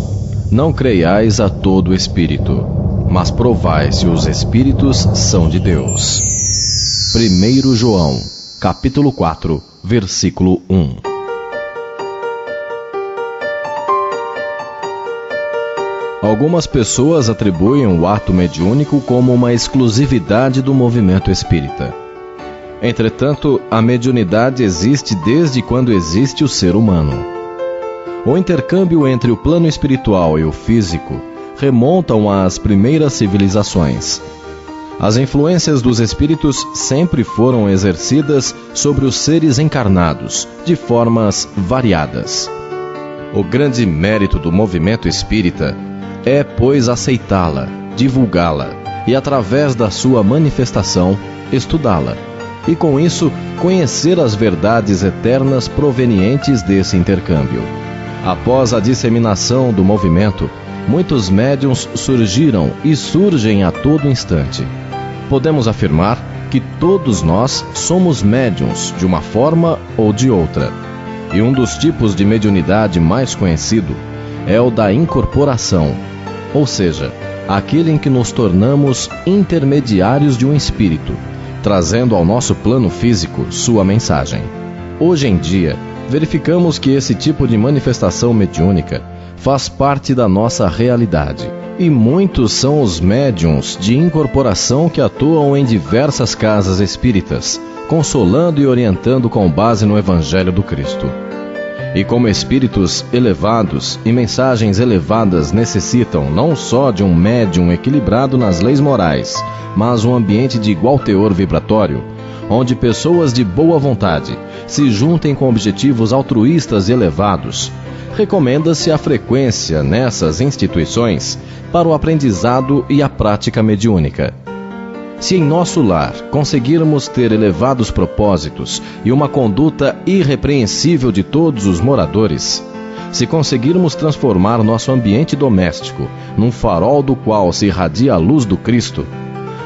não creiais a todo espírito, mas provai se os espíritos são de Deus. 1 João, capítulo 4, versículo 1. Algumas pessoas atribuem o ato mediúnico como uma exclusividade do movimento espírita. Entretanto, a mediunidade existe desde quando existe o ser humano. O intercâmbio entre o plano espiritual e o físico remontam às primeiras civilizações. As influências dos espíritos sempre foram exercidas sobre os seres encarnados, de formas variadas. O grande mérito do movimento espírita é, pois, aceitá-la, divulgá-la e, através da sua manifestação, estudá-la. E com isso, conhecer as verdades eternas provenientes desse intercâmbio. Após a disseminação do movimento, muitos médiuns surgiram e surgem a todo instante. podemos afirmar que todos nós somos médiuns de uma forma ou de outra. E um dos tipos de mediunidade mais conhecido é o da incorporação, ou seja, aquele em que nos tornamos intermediários de um espírito, trazendo ao nosso plano físico sua mensagem. Hoje em dia, verificamos que esse tipo de manifestação mediúnica faz parte da nossa realidade. E muitos são os médiuns de incorporação que atuam em diversas casas espíritas, consolando e orientando com base no Evangelho do Cristo. E como espíritos elevados e mensagens elevadas necessitam não só de um médium equilibrado nas leis morais, mas um ambiente de igual teor vibratório, onde pessoas de boa vontade se juntem com objetivos altruístas e elevados, recomenda-se a frequência nessas instituições para o aprendizado e a prática mediúnica. Se em nosso lar conseguirmos ter elevados propósitos e uma conduta irrepreensível de todos os moradores, se conseguirmos transformar nosso ambiente doméstico num farol do qual se irradia a luz do Cristo,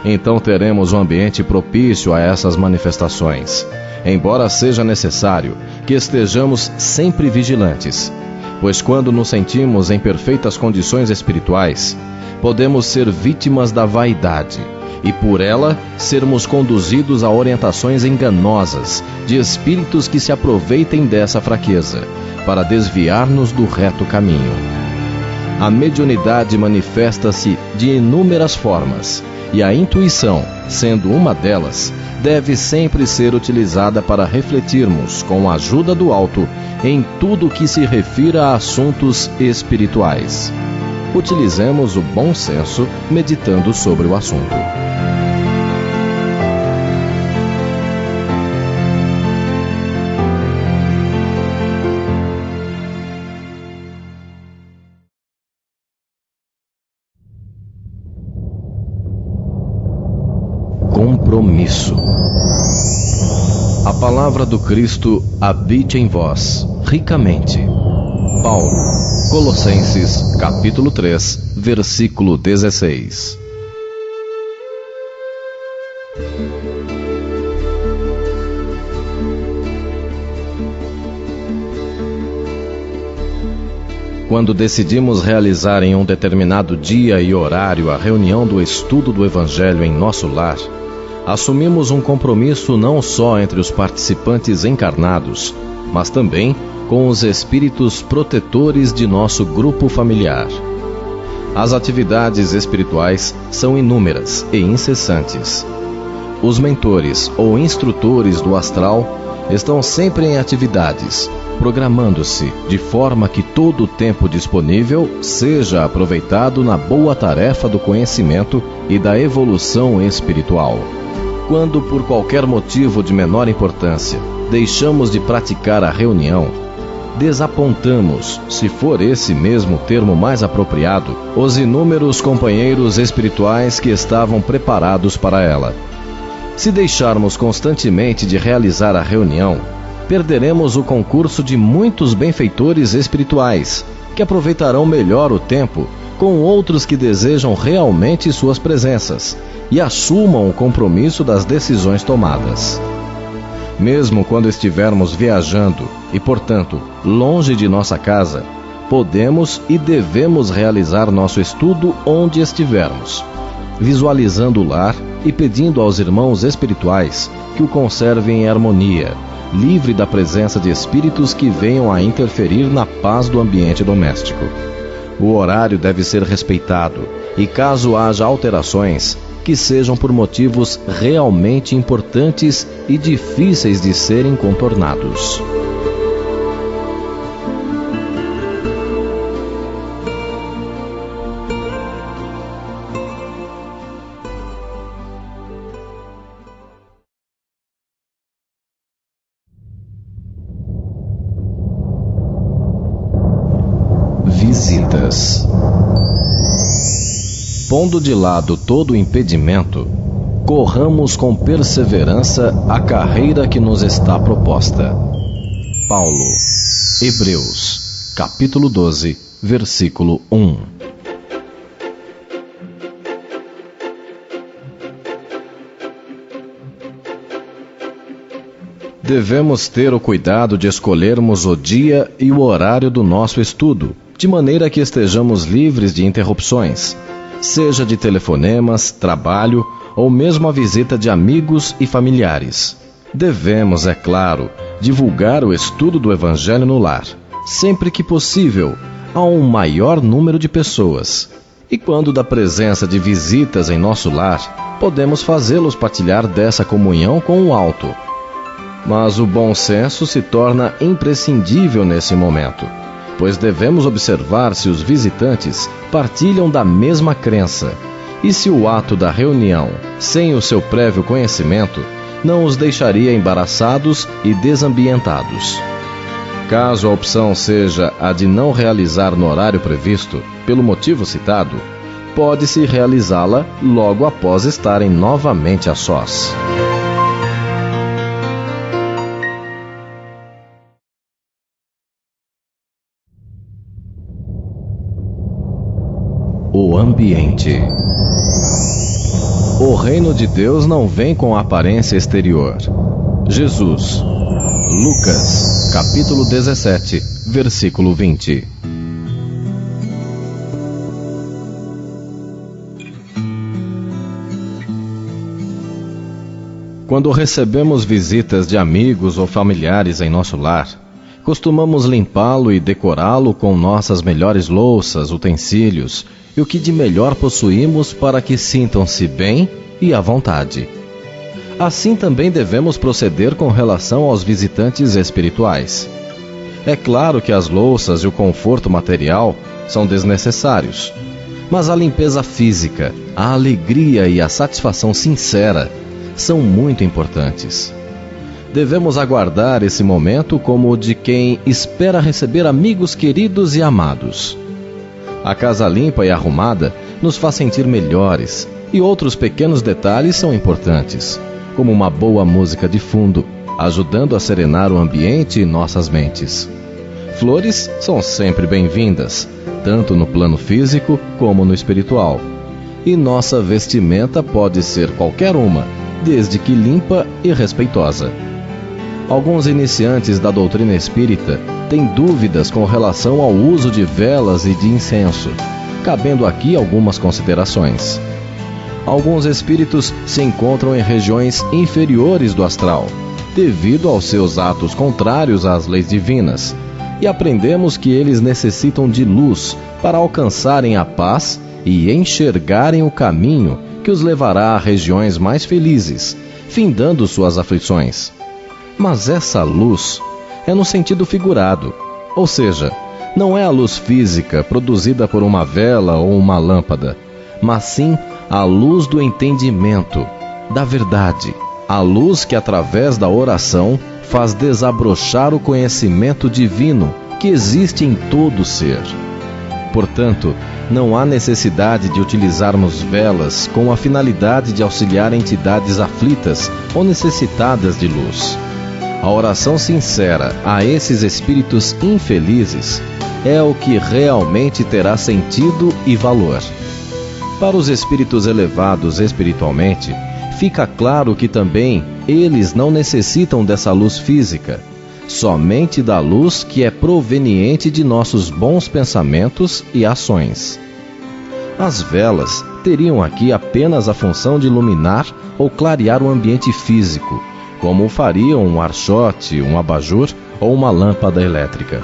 então teremos um ambiente propício a essas manifestações, embora seja necessário que estejamos sempre vigilantes, pois quando nos sentimos em perfeitas condições espirituais, podemos ser vítimas da vaidade e por ela sermos conduzidos a orientações enganosas de espíritos que se aproveitem dessa fraqueza para desviar-nos do reto caminho. A mediunidade manifesta-se de inúmeras formas e a intuição, sendo uma delas, deve sempre ser utilizada para refletirmos, com a ajuda do alto, em tudo que se refira a assuntos espirituais. Utilizemos o bom senso meditando sobre o assunto. Compromisso. A palavra do Cristo habite em vós, ricamente. Paulo, Colossenses, capítulo 3, versículo 16. Quando decidimos realizar em um determinado dia e horário a reunião do estudo do Evangelho em nosso lar, assumimos um compromisso não só entre os participantes encarnados, mas também com os espíritos protetores de nosso grupo familiar. As atividades espirituais são inúmeras e incessantes. Os mentores ou instrutores do astral estão sempre em atividades, programando-se de forma que todo o tempo disponível seja aproveitado na boa tarefa do conhecimento e da evolução espiritual. Quando, por qualquer motivo de menor importância, deixamos de praticar a reunião, desapontamos, se for esse mesmo termo mais apropriado, os inúmeros companheiros espirituais que estavam preparados para ela. Se deixarmos constantemente de realizar a reunião, perderemos o concurso de muitos benfeitores espirituais, que aproveitarão melhor o tempo com outros que desejam realmente suas presenças e assumam o compromisso das decisões tomadas. Mesmo quando estivermos viajando e, portanto, longe de nossa casa, podemos e devemos realizar nosso estudo onde estivermos, visualizando o lar e pedindo aos irmãos espirituais que o conservem em harmonia, livre da presença de espíritos que venham a interferir na paz do ambiente doméstico. O horário deve ser respeitado e, caso haja alterações, que sejam por motivos realmente importantes e difíceis de serem contornados. Visitas. Pondo de lado todo o impedimento, corramos com perseverança a carreira que nos está proposta. Paulo, Hebreus, capítulo 12, versículo 1. Devemos ter o cuidado de escolhermos o dia e o horário do nosso estudo, de maneira que estejamos livres de interrupções, seja de telefonemas, trabalho ou mesmo a visita de amigos e familiares. Devemos, é claro, divulgar o estudo do Evangelho no lar, sempre que possível, a um maior número de pessoas. E quando da presença de visitas em nosso lar, podemos fazê-los partilhar dessa comunhão com o alto. Mas o bom senso se torna imprescindível nesse momento, pois devemos observar se os visitantes partilham da mesma crença e se o ato da reunião, sem o seu prévio conhecimento, não os deixaria embaraçados e desambientados. Caso a opção seja a de não realizar no horário previsto, pelo motivo citado, pode-se realizá-la logo após estarem novamente a sós. O ambiente. O reino de Deus não vem com aparência exterior. Jesus. Lucas, capítulo 17, versículo 20. Quando recebemos visitas de amigos ou familiares em nosso lar, costumamos limpá-lo e decorá-lo com nossas melhores louças, utensílios e o que de melhor possuímos para que sintam-se bem e à vontade. Assim também devemos proceder com relação aos visitantes espirituais. É claro que as louças e o conforto material são desnecessários, mas a limpeza física, a alegria e a satisfação sincera são muito importantes. Devemos aguardar esse momento como o de quem espera receber amigos queridos e amados. A casa limpa e arrumada nos faz sentir melhores, e outros pequenos detalhes são importantes, como uma boa música de fundo, ajudando a serenar o ambiente e nossas mentes. Flores são sempre bem-vindas, tanto no plano físico como no espiritual. E nossa vestimenta pode ser qualquer uma, desde que limpa e respeitosa. Alguns iniciantes da doutrina espírita têm dúvidas com relação ao uso de velas e de incenso, cabendo aqui algumas considerações. Alguns espíritos se encontram em regiões inferiores do astral, devido aos seus atos contrários às leis divinas, e aprendemos que eles necessitam de luz para alcançarem a paz e enxergarem o caminho que os levará a regiões mais felizes, findando suas aflições. Mas essa luz é no sentido figurado, ou seja, não é a luz física produzida por uma vela ou uma lâmpada, mas sim a luz do entendimento, da verdade, a luz que através da oração faz desabrochar o conhecimento divino que existe em todo ser. Portanto, não há necessidade de utilizarmos velas com a finalidade de auxiliar entidades aflitas ou necessitadas de luz. A oração sincera a esses espíritos infelizes é o que realmente terá sentido e valor. Para os espíritos elevados espiritualmente, fica claro que também eles não necessitam dessa luz física, somente da luz que é proveniente de nossos bons pensamentos e ações. As velas teriam aqui apenas a função de iluminar ou clarear o ambiente físico, como o fariam um archote, um abajur ou uma lâmpada elétrica.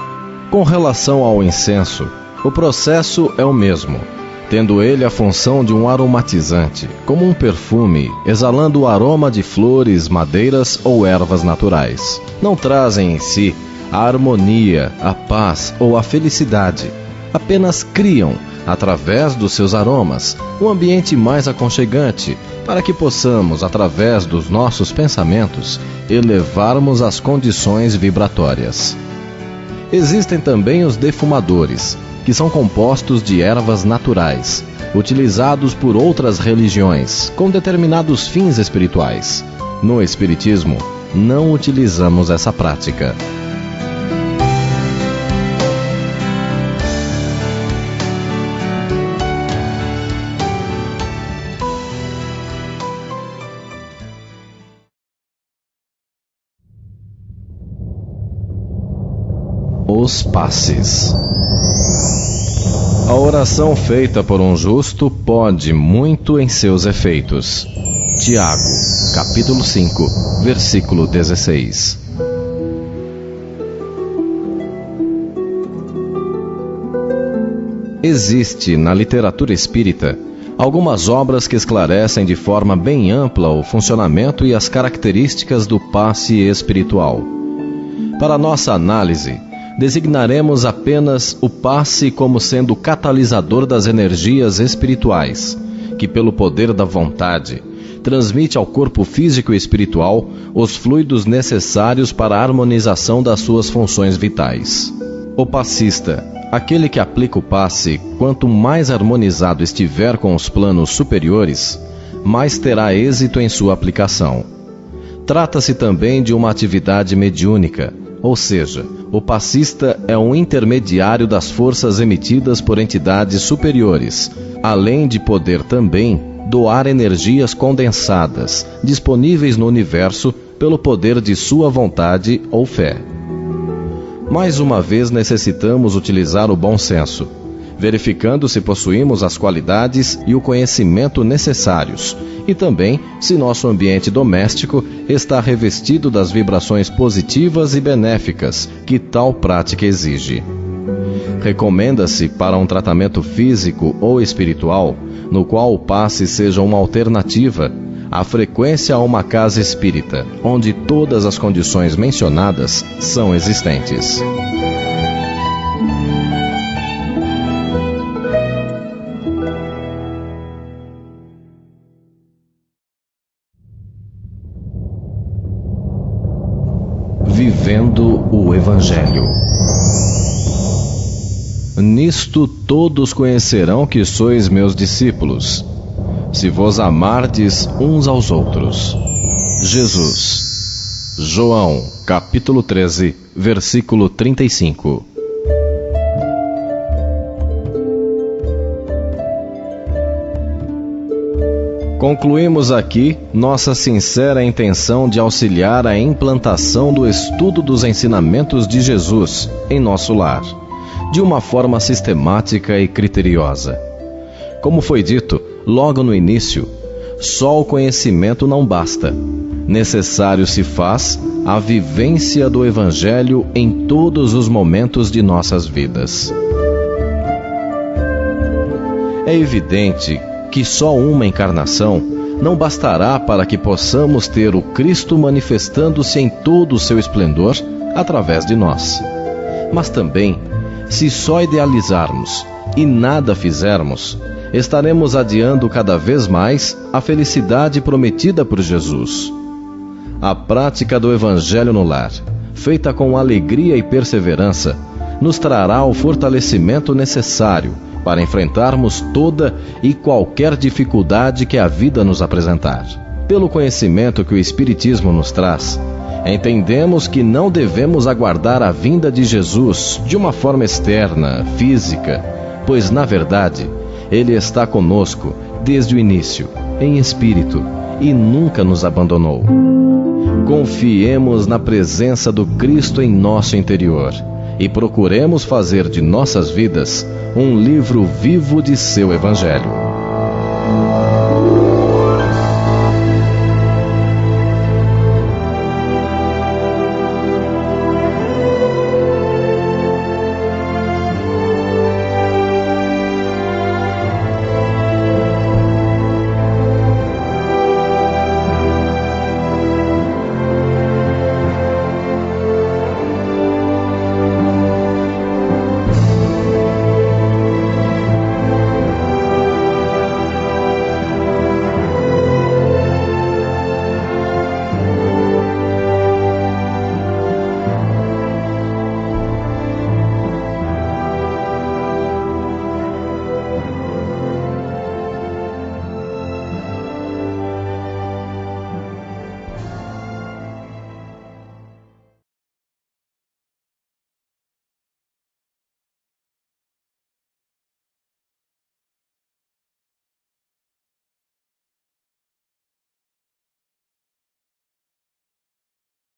Com relação ao incenso, o processo é o mesmo, tendo ele a função de um aromatizante, como um perfume, exalando o aroma de flores, madeiras ou ervas naturais. Não trazem em si a harmonia, a paz ou a felicidade, apenas criam, através dos seus aromas, um ambiente mais aconchegante, para que possamos, através dos nossos pensamentos, elevarmos as condições vibratórias. Existem também os defumadores, que são compostos de ervas naturais, utilizados por outras religiões, com determinados fins espirituais. No Espiritismo, não utilizamos essa prática. os passes. A oração feita por um justo pode muito em seus efeitos. Tiago, capítulo 5, versículo 16. Existe na literatura espírita algumas obras que esclarecem de forma bem ampla o funcionamento e as características do passe espiritual. Para nossa análise, designaremos apenas o passe como sendo o catalisador das energias espirituais, que pelo poder da vontade, transmite ao corpo físico e espiritual os fluidos necessários para a harmonização das suas funções vitais. O passista, aquele que aplica o passe, quanto mais harmonizado estiver com os planos superiores, mais terá êxito em sua aplicação. Trata-se também de uma atividade mediúnica, ou seja, o passista é um intermediário das forças emitidas por entidades superiores, além de poder também doar energias condensadas, disponíveis no universo pelo poder de sua vontade ou fé. Mais uma vez necessitamos utilizar o bom senso, verificando se possuímos as qualidades e o conhecimento necessários, e também se nosso ambiente doméstico está revestido das vibrações positivas e benéficas que tal prática exige. Recomenda-se para um tratamento físico ou espiritual, no qual o passe seja uma alternativa, a frequência a uma casa espírita, onde todas as condições mencionadas são existentes. Vivendo o Evangelho. Nisto todos conhecerão que sois meus discípulos, se vos amardes uns aos outros. Jesus. João, capítulo 13, versículo 35. Concluímos aqui nossa sincera intenção de auxiliar a implantação do estudo dos ensinamentos de Jesus em nosso lar, de uma forma sistemática e criteriosa. Como foi dito logo no início, só o conhecimento não basta. Necessário se faz a vivência do Evangelho em todos os momentos de nossas vidas. É evidente que só uma encarnação não bastará para que possamos ter o Cristo manifestando-se em todo o seu esplendor através de nós. Mas também, se só idealizarmos e nada fizermos, estaremos adiando cada vez mais a felicidade prometida por Jesus. A prática do Evangelho no lar, feita com alegria e perseverança, nos trará o fortalecimento necessário para enfrentarmos toda e qualquer dificuldade que a vida nos apresentar. Pelo conhecimento que o Espiritismo nos traz, entendemos que não devemos aguardar a vinda de Jesus de uma forma externa, física, pois, na verdade, Ele está conosco desde o início, em espírito, e nunca nos abandonou. Confiemos na presença do Cristo em nosso interior e procuremos fazer de nossas vidas um livro vivo de seu Evangelho.